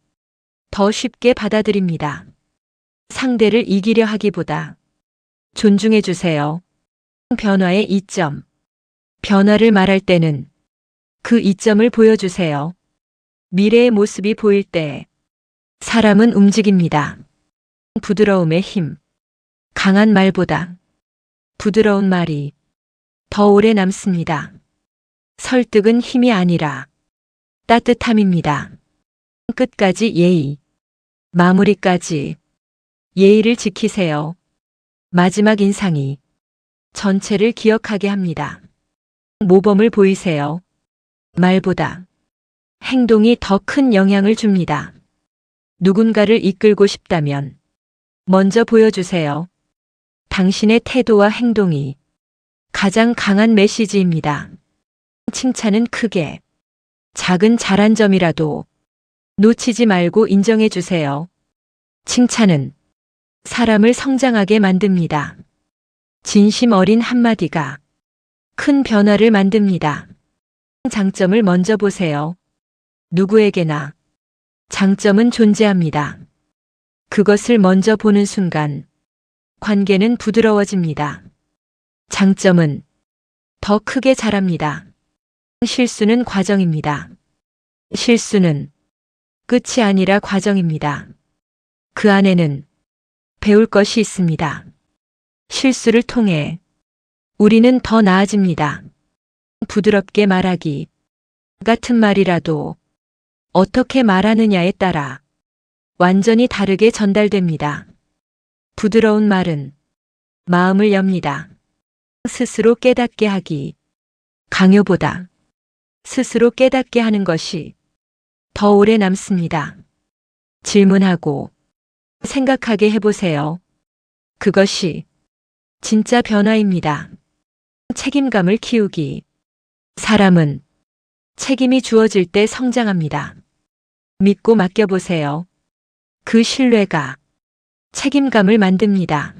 더 쉽게 받아들입니다. 상대를 이기려 하기보다 존중해 주세요. 변화의 이점. 변화를 말할 때는 그 이점을 보여주세요. 미래의 모습이 보일 때 사람은 움직입니다. 부드러움의 힘. 강한 말보다 부드러운 말이 더 오래 남습니다. 설득은 힘이 아니라 따뜻함입니다. 끝까지 예의. 마무리까지 예의를 지키세요. 마지막 인상이 전체를 기억하게 합니다. 모범을 보이세요. 말보다 행동이 더 큰 영향을 줍니다. 누군가를 이끌고 싶다면 먼저 보여주세요. 당신의 태도와 행동이 가장 강한 메시지입니다. 칭찬은 크게, 작은 잘한 점이라도 놓치지 말고 인정해 주세요. 칭찬은 사람을 성장하게 만듭니다. 진심 어린 한마디가 큰 변화를 만듭니다. 장점을 먼저 보세요. 누구에게나 장점은 존재합니다. 그것을 먼저 보는 순간 관계는 부드러워집니다. 장점은 더 크게 자랍니다. 실수는 과정입니다. 실수는 끝이 아니라 과정입니다. 그 안에는 배울 것이 있습니다. 실수를 통해 우리는 더 나아집니다. 부드럽게 말하기. 같은 말이라도 어떻게 말하느냐에 따라 완전히 다르게 전달됩니다. 부드러운 말은 마음을 엽니다. 스스로 깨닫게 하기. 강요보다 스스로 깨닫게 하는 것이 더 오래 남습니다. 질문하고 생각하게 해보세요. 그것이 진짜 변화입니다. 책임감을 키우기. 사람은 책임이 주어질 때 성장합니다. 믿고 맡겨보세요. 그 신뢰가 책임감을 만듭니다.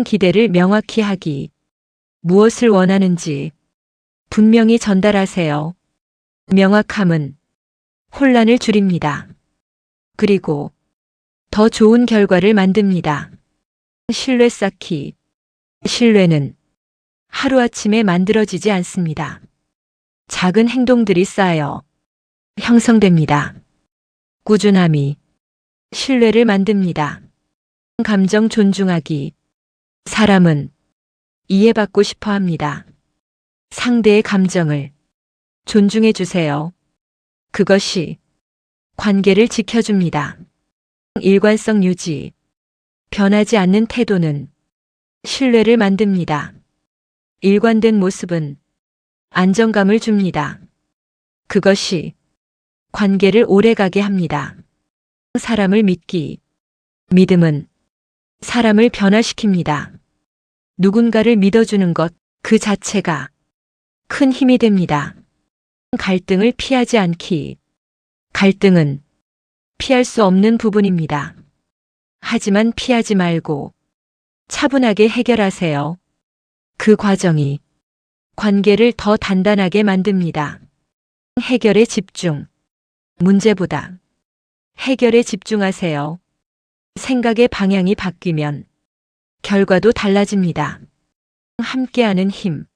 기대를 명확히 하기. 무엇을 원하는지 분명히 전달하세요. 명확함은 혼란을 줄입니다. 그리고 더 좋은 결과를 만듭니다. 신뢰 쌓기. 신뢰는 하루아침에 만들어지지 않습니다. 작은 행동들이 쌓여 형성됩니다. 꾸준함이 신뢰를 만듭니다. 감정 존중하기. 사람은 이해받고 싶어 합니다. 상대의 감정을 존중해 주세요. 그것이 관계를 지켜줍니다. 일관성 유지. 변하지 않는 태도는 신뢰를 만듭니다. 일관된 모습은 안정감을 줍니다. 그것이 관계를 오래가게 합니다. 사람을 믿기. 믿음은 사람을 변화시킵니다. 누군가를 믿어주는 것 그 자체가 큰 힘이 됩니다. 갈등을 피하지 않기. 갈등은 피할 수 없는 부분입니다. 하지만 피하지 말고 차분하게 해결하세요. 그 과정이 관계를 더 단단하게 만듭니다. 해결에 집중. 문제보다 해결에 집중하세요. 생각의 방향이 바뀌면 결과도 달라집니다. 함께하는 힘.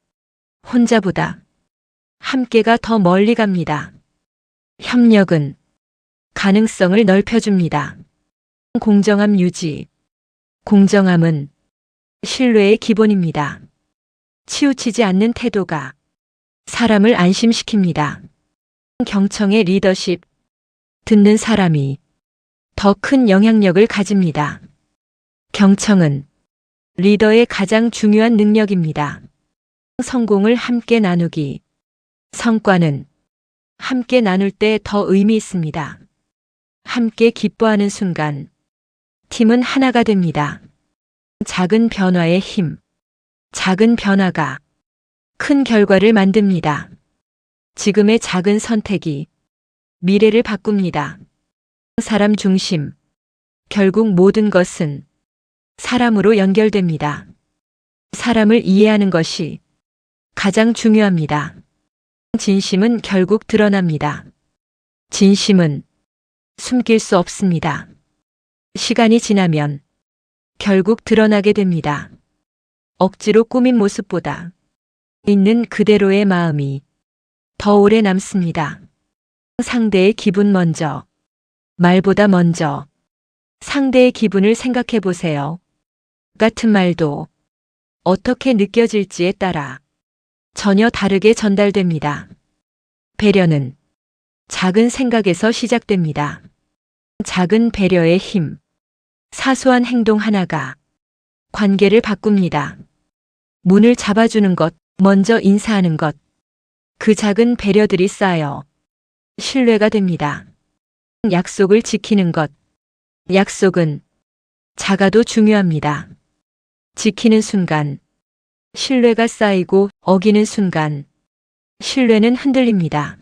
혼자보다 함께가 더 멀리 갑니다. 협력은 가능성을 넓혀줍니다. 공정함 유지. 공정함은 신뢰의 기본입니다. 치우치지 않는 태도가 사람을 안심시킵니다. 경청의 리더십. 듣는 사람이 더 큰 영향력을 가집니다. 경청은 리더의 가장 중요한 능력입니다. 성공을 함께 나누기. 성과는 함께 나눌 때 더 의미 있습니다. 함께 기뻐하는 순간 팀은 하나가 됩니다. 작은 변화의 힘. 작은 변화가 큰 결과를 만듭니다. 지금의 작은 선택이 미래를 바꿉니다. 사람 중심. 결국 모든 것은 사람으로 연결됩니다. 사람을 이해하는 것이 가장 중요합니다. 진심은 결국 드러납니다. 진심은 숨길 수 없습니다. 시간이 지나면 결국 드러나게 됩니다. 억지로 꾸민 모습보다 있는 그대로의 마음이 더 오래 남습니다. 상대의 기분 먼저, 말보다 먼저 상대의 기분을 생각해 보세요. 같은 말도 어떻게 느껴질지에 따라 전혀 다르게 전달됩니다. 배려는 작은 생각에서 시작됩니다. 작은 배려의 힘, 사소한 행동 하나가 관계를 바꿉니다. 문을 잡아주는 것, 먼저 인사하는 것, 그 작은 배려들이 쌓여 신뢰가 됩니다. 약속을 지키는 것, 약속은 작아도 중요합니다. 지키는 순간 신뢰가 쌓이고 어기는 순간 신뢰는 흔들립니다.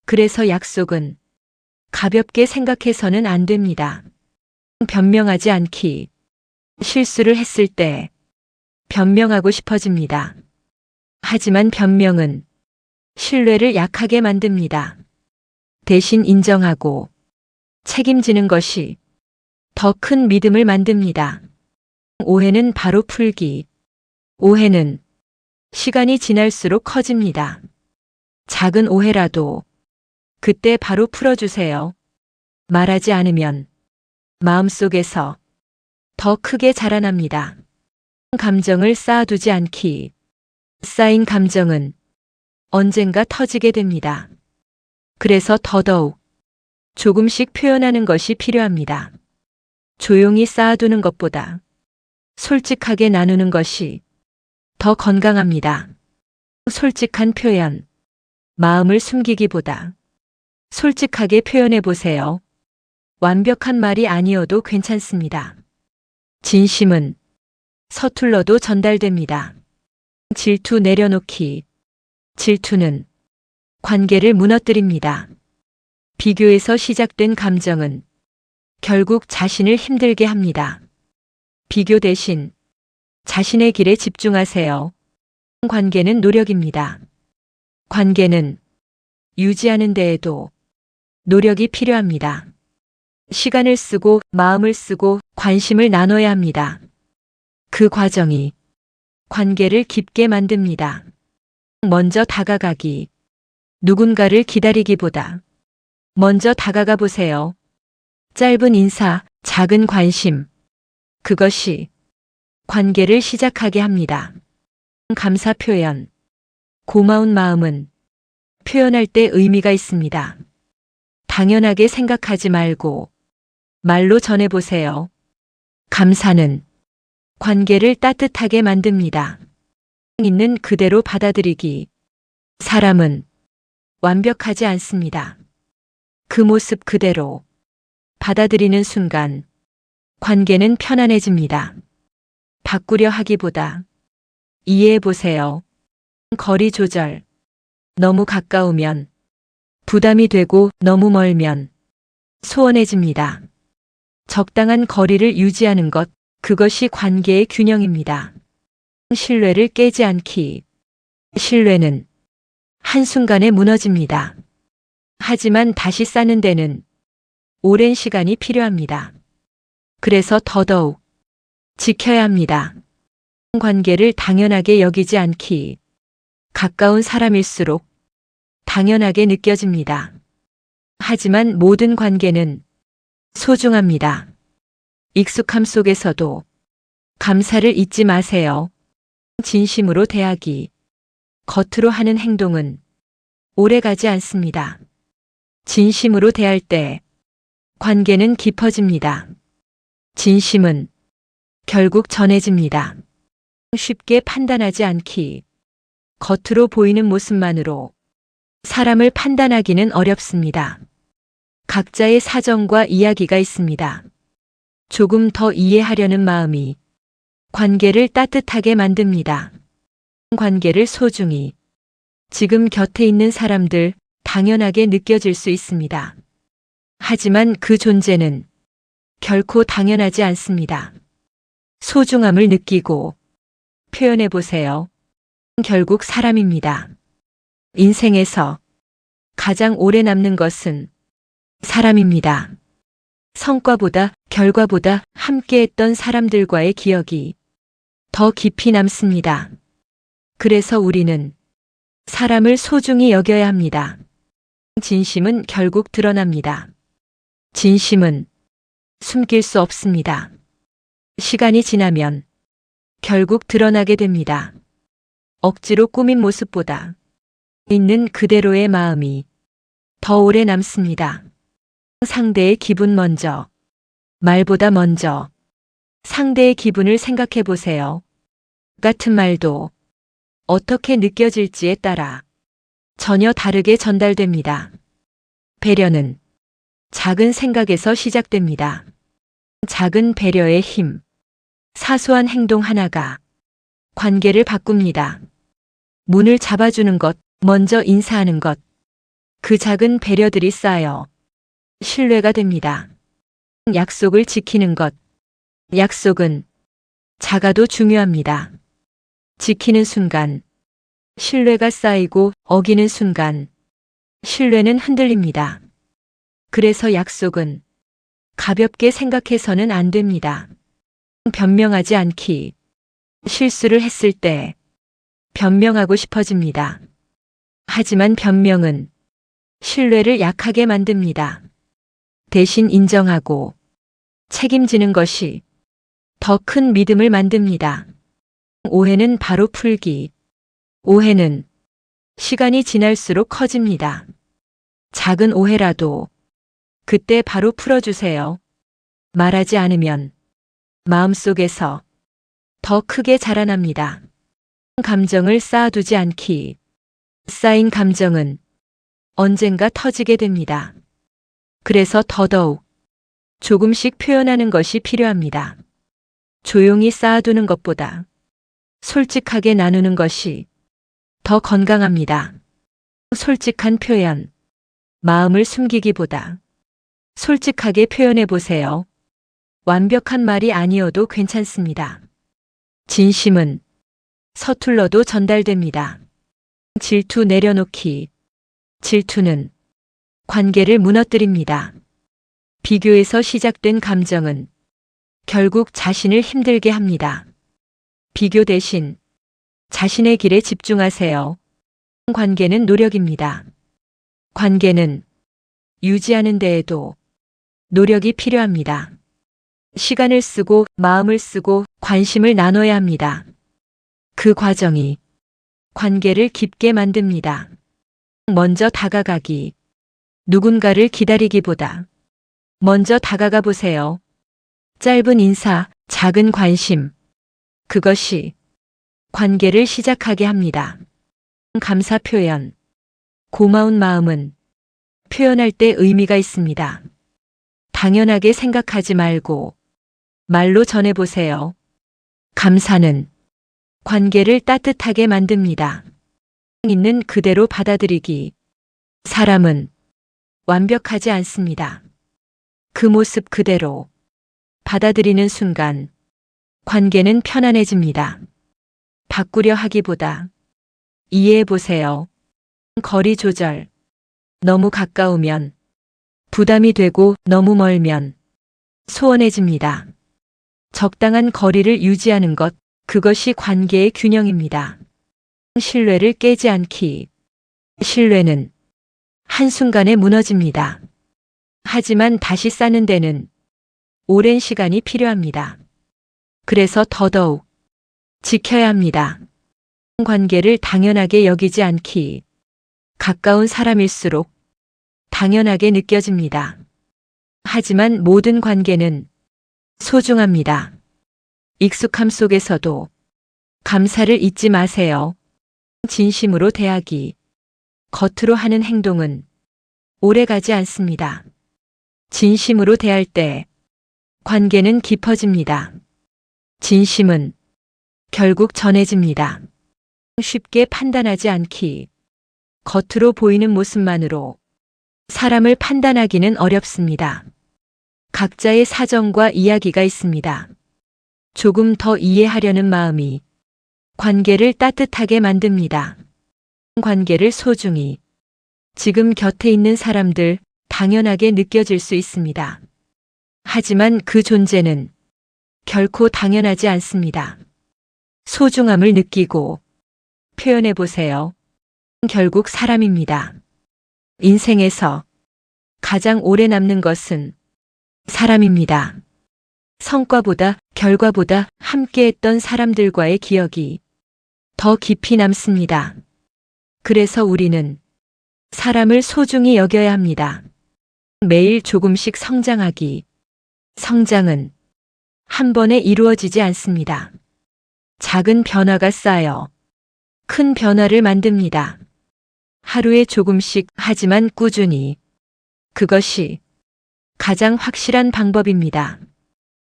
그래서 약속은 가볍게 생각해서는 안 됩니다. 변명하지 않기. 실수를 했을 때 변명하고 싶어집니다. 하지만 변명은 신뢰를 약하게 만듭니다. 대신 인정하고 책임지는 것이 더 큰 믿음을 만듭니다. 오해는 바로 풀기. 오해는 시간이 지날수록 커집니다. 작은 오해라도 그때 바로 풀어주세요. 말하지 않으면 마음속에서 더 크게 자라납니다. 감정을 쌓아두지 않기. 쌓인 감정은 언젠가 터지게 됩니다. 그래서 더더욱 조금씩 표현하는 것이 필요합니다. 조용히 쌓아두는 것보다 솔직하게 나누는 것이 더 건강합니다. 솔직한 표현, 마음을 숨기기보다 솔직하게 표현해 보세요. 완벽한 말이 아니어도 괜찮습니다. 진심은 서툴러도 전달됩니다. 질투 내려놓기. 질투는 관계를 무너뜨립니다. 비교에서 시작된 감정은 결국 자신을 힘들게 합니다. 비교 대신 자신의 길에 집중하세요. 관계는 노력입니다. 관계는 유지하는 데에도 노력이 필요합니다. 시간을 쓰고 마음을 쓰고 관심을 나눠야 합니다. 그 과정이 관계를 깊게 만듭니다. 먼저 다가가기. 누군가를 기다리기보다 먼저 다가가 보세요. 짧은 인사, 작은 관심. 그것이 관계를 시작하게 합니다. 감사 표현. 고마운 마음은 표현할 때 의미가 있습니다. 당연하게 생각하지 말고 말로 전해보세요. 감사는 관계를 따뜻하게 만듭니다. 있는 그대로 받아들이기. 사람은 완벽하지 않습니다. 그 모습 그대로 받아들이는 순간 관계는 편안해집니다. 바꾸려 하기보다 이해해 보세요. 거리 조절. 너무 가까우면 부담이 되고 너무 멀면 소원해집니다. 적당한 거리를 유지하는 것, 그것이 관계의 균형입니다. 신뢰를 깨지 않기. 신뢰는 한순간에 무너집니다. 하지만 다시 쌓는 데는 오랜 시간이 필요합니다. 그래서 더더욱 지켜야 합니다. 관계를 당연하게 여기지 않기. 가까운 사람일수록 당연하게 느껴집니다. 하지만 모든 관계는 소중합니다. 익숙함 속에서도 감사를 잊지 마세요. 진심으로 대하기. 겉으로 하는 행동은 오래가지 않습니다. 진심으로 대할 때 관계는 깊어집니다. 진심은 결국 전해집니다. 쉽게 판단하지 않기. 겉으로 보이는 모습만으로 사람을 판단하기는 어렵습니다. 각자의 사정과 이야기가 있습니다. 조금 더 이해하려는 마음이 관계를 따뜻하게 만듭니다. 관계를 소중히. 지금 곁에 있는 사람들, 당연하게 느껴질 수 있습니다. 하지만 그 존재는 결코 당연하지 않습니다. 소중함을 느끼고 표현해 보세요. 결국 사람입니다. 인생에서 가장 오래 남는 것은 사람입니다. 성과보다 결과보다 함께했던 사람들과의 기억이 더 깊이 남습니다. 그래서 우리는 사람을 소중히 여겨야 합니다. 진심은 결국 드러납니다. 진심은 숨길 수 없습니다. 시간이 지나면 결국 드러나게 됩니다. 억지로 꾸민 모습보다 있는 그대로의 마음이 더 오래 남습니다. 상대의 기분 먼저, 말보다 먼저 상대의 기분을 생각해 보세요. 같은 말도 어떻게 느껴질지에 따라 전혀 다르게 전달됩니다. 배려는 작은 생각에서 시작됩니다. 작은 배려의 힘, 사소한 행동 하나가 관계를 바꿉니다. 문을 잡아주는 것, 먼저 인사하는 것, 그 작은 배려들이 쌓여 신뢰가 됩니다. 약속을 지키는 것, 약속은 작아도 중요합니다. 지키는 순간 신뢰가 쌓이고 어기는 순간 신뢰는 흔들립니다. 그래서 약속은 가볍게 생각해서는 안 됩니다. 변명하지 않기. 실수를 했을 때 변명하고 싶어집니다. 하지만 변명은 신뢰를 약하게 만듭니다. 대신 인정하고 책임지는 것이 더 큰 믿음을 만듭니다. 오해는 바로 풀기. 오해는 시간이 지날수록 커집니다. 작은 오해라도 그때 바로 풀어주세요. 말하지 않으면 마음속에서 더 크게 자라납니다. 감정을 쌓아두지 않기. 쌓인 감정은 언젠가 터지게 됩니다. 그래서 더더욱 조금씩 표현하는 것이 필요합니다. 조용히 쌓아두는 것보다 솔직하게 나누는 것이 더 건강합니다. 솔직한 표현, 마음을 숨기기보다 솔직하게 표현해 보세요. 완벽한 말이 아니어도 괜찮습니다. 진심은 서툴러도 전달됩니다. 질투 내려놓기. 질투는 관계를 무너뜨립니다. 비교에서 시작된 감정은 결국 자신을 힘들게 합니다. 비교 대신 자신의 길에 집중하세요. 관계는 노력입니다. 관계는 유지하는 데에도 노력이 필요합니다. 시간을 쓰고 마음을 쓰고 관심을 나눠야 합니다. 그 과정이 관계를 깊게 만듭니다. 먼저 다가가기. 누군가를 기다리기보다 먼저 다가가 보세요. 짧은 인사, 작은 관심. 그것이 관계를 시작하게 합니다. 감사 표현. 고마운 마음은 표현할 때 의미가 있습니다. 당연하게 생각하지 말고 말로 전해보세요. 감사는 관계를 따뜻하게 만듭니다. 있는 그대로 받아들이기. 사람은 완벽하지 않습니다. 그 모습 그대로 받아들이는 순간 관계는 편안해집니다. 바꾸려 하기보다 이해해 보세요. 거리 조절. 너무 가까우면 부담이 되고 너무 멀면 소원해집니다. 적당한 거리를 유지하는 것, 그것이 관계의 균형입니다. 신뢰를 깨지 않기. 신뢰는 한순간에 무너집니다. 하지만 다시 쌓는 데는 오랜 시간이 필요합니다. 그래서 더더욱 지켜야 합니다. 관계를 당연하게 여기지 않기. 가까운 사람일수록 당연하게 느껴집니다. 하지만 모든 관계는 소중합니다. 익숙함 속에서도 감사를 잊지 마세요. 진심으로 대하기. 겉으로 하는 행동은 오래가지 않습니다. 진심으로 대할 때 관계는 깊어집니다. 진심은 결국 전해집니다. 쉽게 판단하지 않기. 겉으로 보이는 모습만으로 사람을 판단하기는 어렵습니다. 각자의 사정과 이야기가 있습니다. 조금 더 이해하려는 마음이 관계를 따뜻하게 만듭니다. 관계를 소중히, 지금 곁에 있는 사람들 당연하게 느껴질 수 있습니다. 하지만 그 존재는 결코 당연하지 않습니다. 소중함을 느끼고 표현해 보세요. 결국 사람입니다. 인생에서 가장 오래 남는 것은 사람입니다. 성과보다 결과보다 함께했던 사람들과의 기억이 더 깊이 남습니다. 그래서 우리는 사람을 소중히 여겨야 합니다. 매일 조금씩 성장하기. 성장은 한 번에 이루어지지 않습니다. 작은 변화가 쌓여 큰 변화를 만듭니다. 하루에 조금씩 하지만 꾸준히. 그것이 가장 확실한 방법입니다.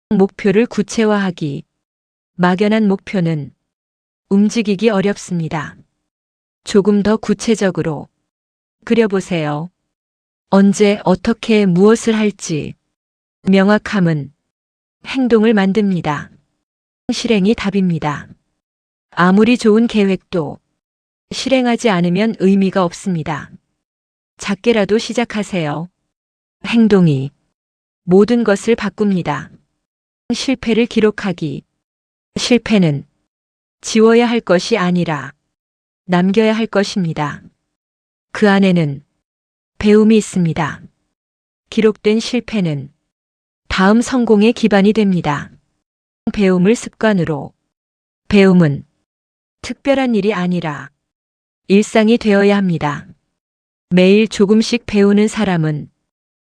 목표를 구체화하기. 막연한 목표는 움직이기 어렵습니다. 조금 더 구체적으로 그려보세요. 언제 어떻게 무엇을 할지. 명확함은 행동을 만듭니다. 실행이 답입니다. 아무리 좋은 계획도 실행하지 않으면 의미가 없습니다. 작게라도 시작하세요. 행동이 모든 것을 바꿉니다. 실패를 기록하기. 실패는 지워야 할 것이 아니라 남겨야 할 것입니다. 그 안에는 배움이 있습니다. 기록된 실패는 다음 성공의 기반이 됩니다. 배움을 습관으로. 배움은 특별한 일이 아니라 일상이 되어야 합니다. 매일 조금씩 배우는 사람은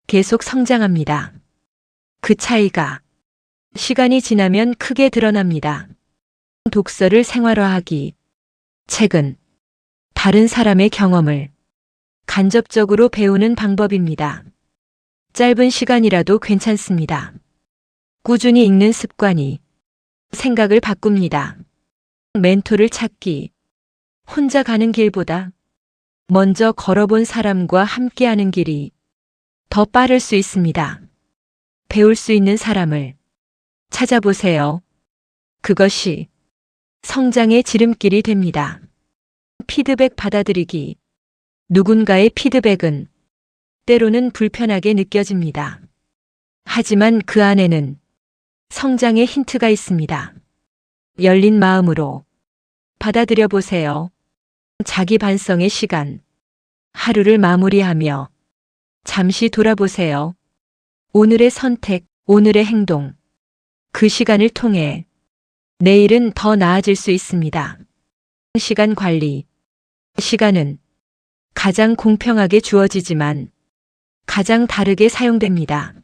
계속 성장합니다. 그 차이가 시간이 지나면 크게 드러납니다. 독서를 생활화하기. 책은 다른 사람의 경험을 간접적으로 배우는 방법입니다. 짧은 시간이라도 괜찮습니다. 꾸준히 읽는 습관이 생각을 바꿉니다. 멘토를 찾기. 혼자 가는 길보다 먼저 걸어본 사람과 함께하는 길이 더 빠를 수 있습니다. 배울 수 있는 사람을 찾아보세요. 그것이 성장의 지름길이 됩니다. 피드백 받아들이기. 누군가의 피드백은 때로는 불편하게 느껴집니다. 하지만 그 안에는 성장의 힌트가 있습니다. 열린 마음으로 받아들여 보세요. 자기 반성의 시간. 하루를 마무리하며 잠시 돌아보세요. 오늘의 선택, 오늘의 행동. 그 시간을 통해 내일은 더 나아질 수 있습니다. 시간 관리. 시간은 가장 공평하게 주어지지만 가장 다르게 사용됩니다.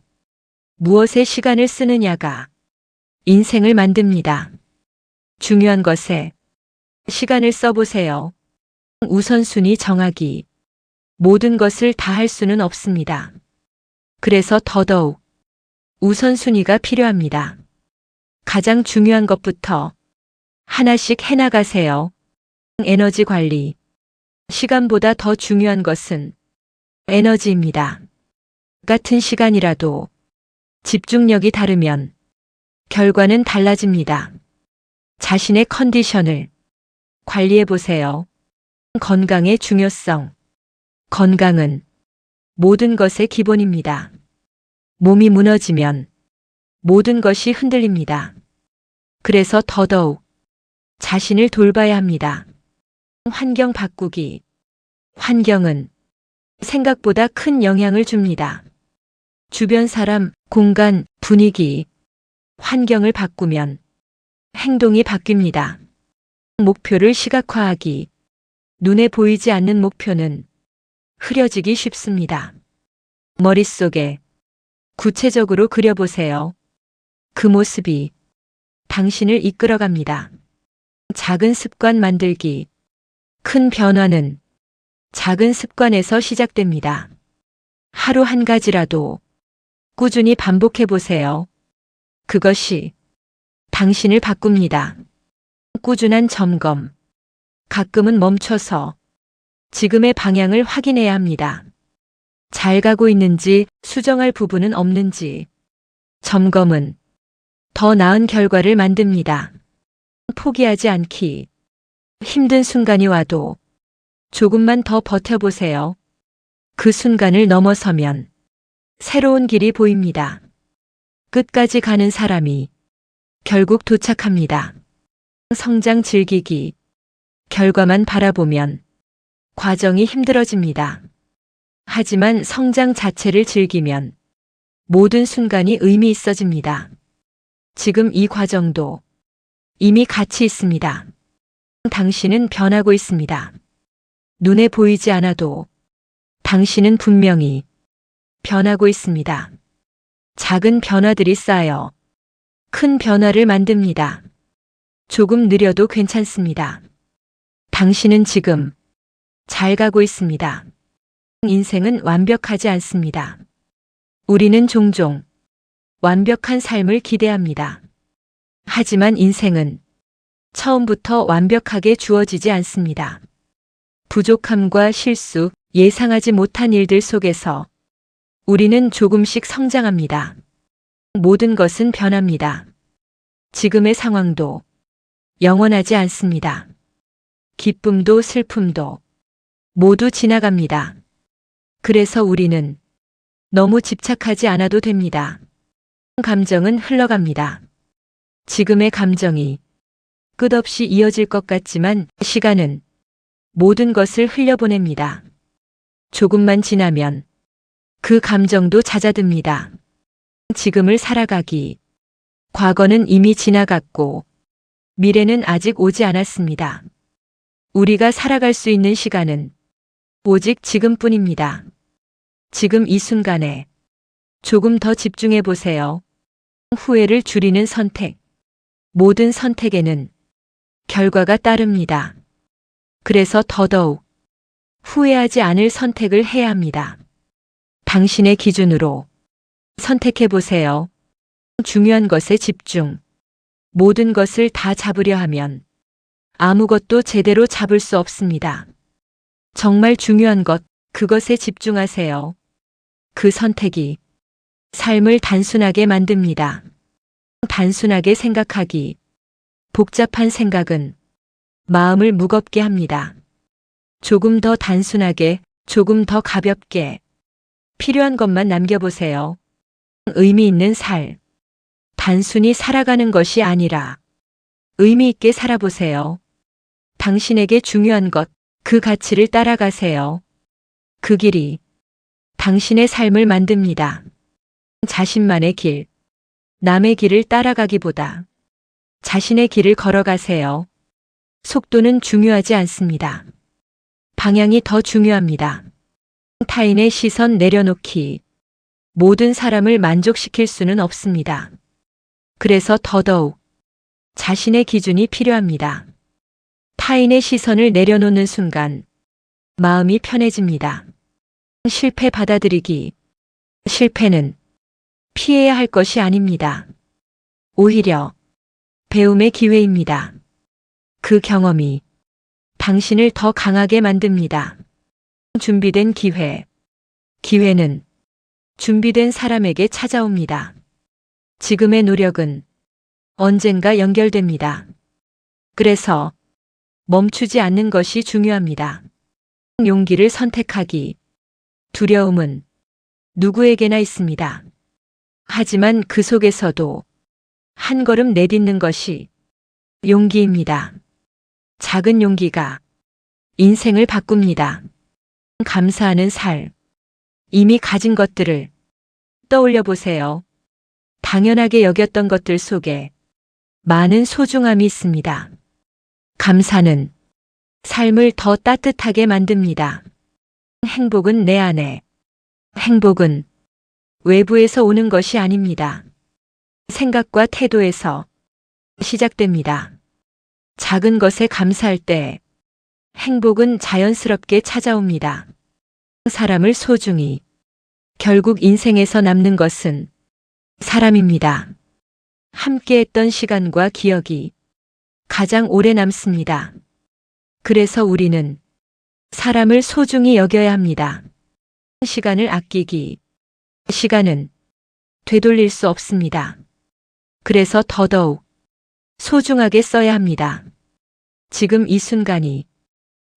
무엇에 시간을 쓰느냐가 인생을 만듭니다. 중요한 것에 시간을 써보세요. 우선순위 정하기. 모든 것을 다 할 수는 없습니다. 그래서 더더욱 우선순위가 필요합니다. 가장 중요한 것부터 하나씩 해나가세요. 에너지 관리. 시간보다 더 중요한 것은 에너지입니다. 같은 시간이라도 집중력이 다르면 결과는 달라집니다. 자신의 컨디션을 관리해 보세요. 건강의 중요성. 건강은 모든 것의 기본입니다. 몸이 무너지면 모든 것이 흔들립니다. 그래서 더더욱 자신을 돌봐야 합니다. 환경 바꾸기. 환경은 생각보다 큰 영향을 줍니다. 주변 사람, 공간, 분위기, 환경을 바꾸면 행동이 바뀝니다. 목표를 시각화하기. 눈에 보이지 않는 목표는 흐려지기 쉽습니다. 머릿속에 구체적으로 그려보세요. 그 모습이 당신을 이끌어갑니다. 작은 습관 만들기. 큰 변화는 작은 습관에서 시작됩니다. 하루 한 가지라도 꾸준히 반복해 보세요. 그것이 당신을 바꿉니다. 꾸준한 점검. 가끔은 멈춰서 지금의 방향을 확인해야 합니다. 잘 가고 있는지, 수정할 부분은 없는지. 점검은 더 나은 결과를 만듭니다. 포기하지 않기. 힘든 순간이 와도 조금만 더 버텨보세요. 그 순간을 넘어서면 새로운 길이 보입니다. 끝까지 가는 사람이 결국 도착합니다. 성장 즐기기. 결과만 바라보면 과정이 힘들어집니다. 하지만 성장 자체를 즐기면 모든 순간이 의미 있어집니다. 지금 이 과정도 이미 가치 있습니다. 당신은 변하고 있습니다. 눈에 보이지 않아도 당신은 분명히 변하고 있습니다. 작은 변화들이 쌓여 큰 변화를 만듭니다. 조금 느려도 괜찮습니다. 당신은 지금 잘 가고 있습니다. 인생은 완벽하지 않습니다. 우리는 종종 완벽한 삶을 기대합니다. 하지만 인생은 처음부터 완벽하게 주어지지 않습니다. 부족함과 실수, 예상하지 못한 일들 속에서 우리는 조금씩 성장합니다. 모든 것은 변합니다. 지금의 상황도 영원하지 않습니다. 기쁨도 슬픔도 모두 지나갑니다. 그래서 우리는 너무 집착하지 않아도 됩니다. 감정은 흘러갑니다. 지금의 감정이 끝없이 이어질 것 같지만 시간은 모든 것을 흘려보냅니다. 조금만 지나면 그 감정도 잦아듭니다. 지금을 살아가기. 과거는 이미 지나갔고 미래는 아직 오지 않았습니다. 우리가 살아갈 수 있는 시간은 오직 지금뿐입니다. 지금 이 순간에 조금 더 집중해 보세요. 후회를 줄이는 선택. 모든 선택에는 결과가 따릅니다. 그래서 더더욱 후회하지 않을 선택을 해야 합니다. 당신의 기준으로 선택해 보세요. 중요한 것에 집중. 모든 것을 다 잡으려 하면 아무것도 제대로 잡을 수 없습니다. 정말 중요한 것, 그것에 집중하세요. 그 선택이 삶을 단순하게 만듭니다. 단순하게 생각하기. 복잡한 생각은 마음을 무겁게 합니다. 조금 더 단순하게, 조금 더 가볍게. 필요한 것만 남겨보세요. 의미 있는 삶. 단순히 살아가는 것이 아니라 의미 있게 살아보세요. 당신에게 중요한 것, 그 가치를 따라가세요. 그 길이 당신의 삶을 만듭니다. 자신만의 길, 남의 길을 따라가기보다 자신의 길을 걸어가세요. 속도는 중요하지 않습니다. 방향이 더 중요합니다. 타인의 시선 내려놓기. 모든 사람을 만족시킬 수는 없습니다. 그래서 더더욱 자신의 기준이 필요합니다. 타인의 시선을 내려놓는 순간 마음이 편해집니다. 실패 받아들이기. 실패는 피해야 할 것이 아닙니다. 오히려 배움의 기회입니다. 그 경험이 당신을 더 강하게 만듭니다. 준비된 기회. 기회는 준비된 사람에게 찾아옵니다. 지금의 노력은 언젠가 연결됩니다. 그래서 멈추지 않는 것이 중요합니다. 용기를 선택하기. 두려움은 누구에게나 있습니다. 하지만 그 속에서도 한 걸음 내딛는 것이 용기입니다. 작은 용기가 인생을 바꿉니다. 감사하는 삶. 이미 가진 것들을 떠올려 보세요. 당연하게 여겼던 것들 속에 많은 소중함이 있습니다. 감사는 삶을 더 따뜻하게 만듭니다. 행복은 내 안에. 행복은 외부에서 오는 것이 아닙니다. 생각과 태도에서 시작됩니다. 작은 것에 감사할 때 행복은 자연스럽게 찾아옵니다. 사람을 소중히. 결국 인생에서 남는 것은 사람입니다. 함께했던 시간과 기억이 가장 오래 남습니다. 그래서 우리는 사람을 소중히 여겨야 합니다. 시간을 아끼기. 시간은 되돌릴 수 없습니다. 그래서 더더욱 소중하게 써야 합니다. 지금 이 순간이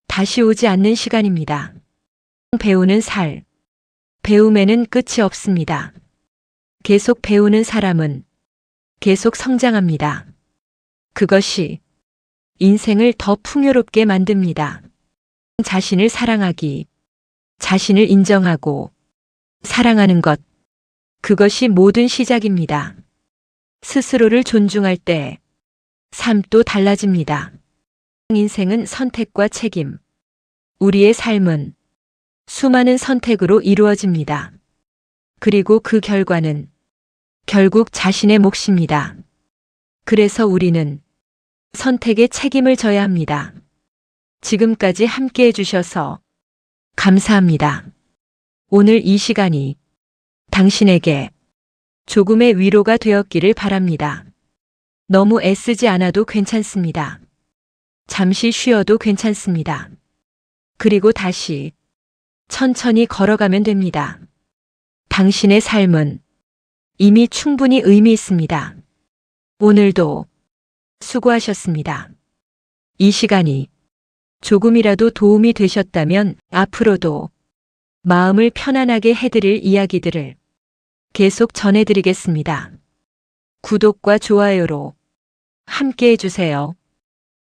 다시 오지 않는 시간입니다. 배우는 살. 배움에는 끝이 없습니다. 계속 배우는 사람은 계속 성장합니다. 그것이 인생을 더 풍요롭게 만듭니다. 자신을 사랑하기, 자신을 인정하고 사랑하는 것, 그것이 모든 시작입니다. 스스로를 존중할 때 삶도 달라집니다. 인생은 선택과 책임, 우리의 삶은 수많은 선택으로 이루어집니다. 그리고 그 결과는 결국 자신의 몫입니다. 그래서 우리는 선택에 책임을 져야 합니다. 지금까지 함께 해주셔서 감사합니다. 오늘 이 시간이 당신에게 조금의 위로가 되었기를 바랍니다. 너무 애쓰지 않아도 괜찮습니다. 잠시 쉬어도 괜찮습니다. 그리고 다시 천천히 걸어가면 됩니다. 당신의 삶은 이미 충분히 의미 있습니다. 오늘도 수고하셨습니다. 이 시간이 조금이라도 도움이 되셨다면 앞으로도 마음을 편안하게 해드릴 이야기들을 계속 전해드리겠습니다. 구독과 좋아요로 함께 해주세요.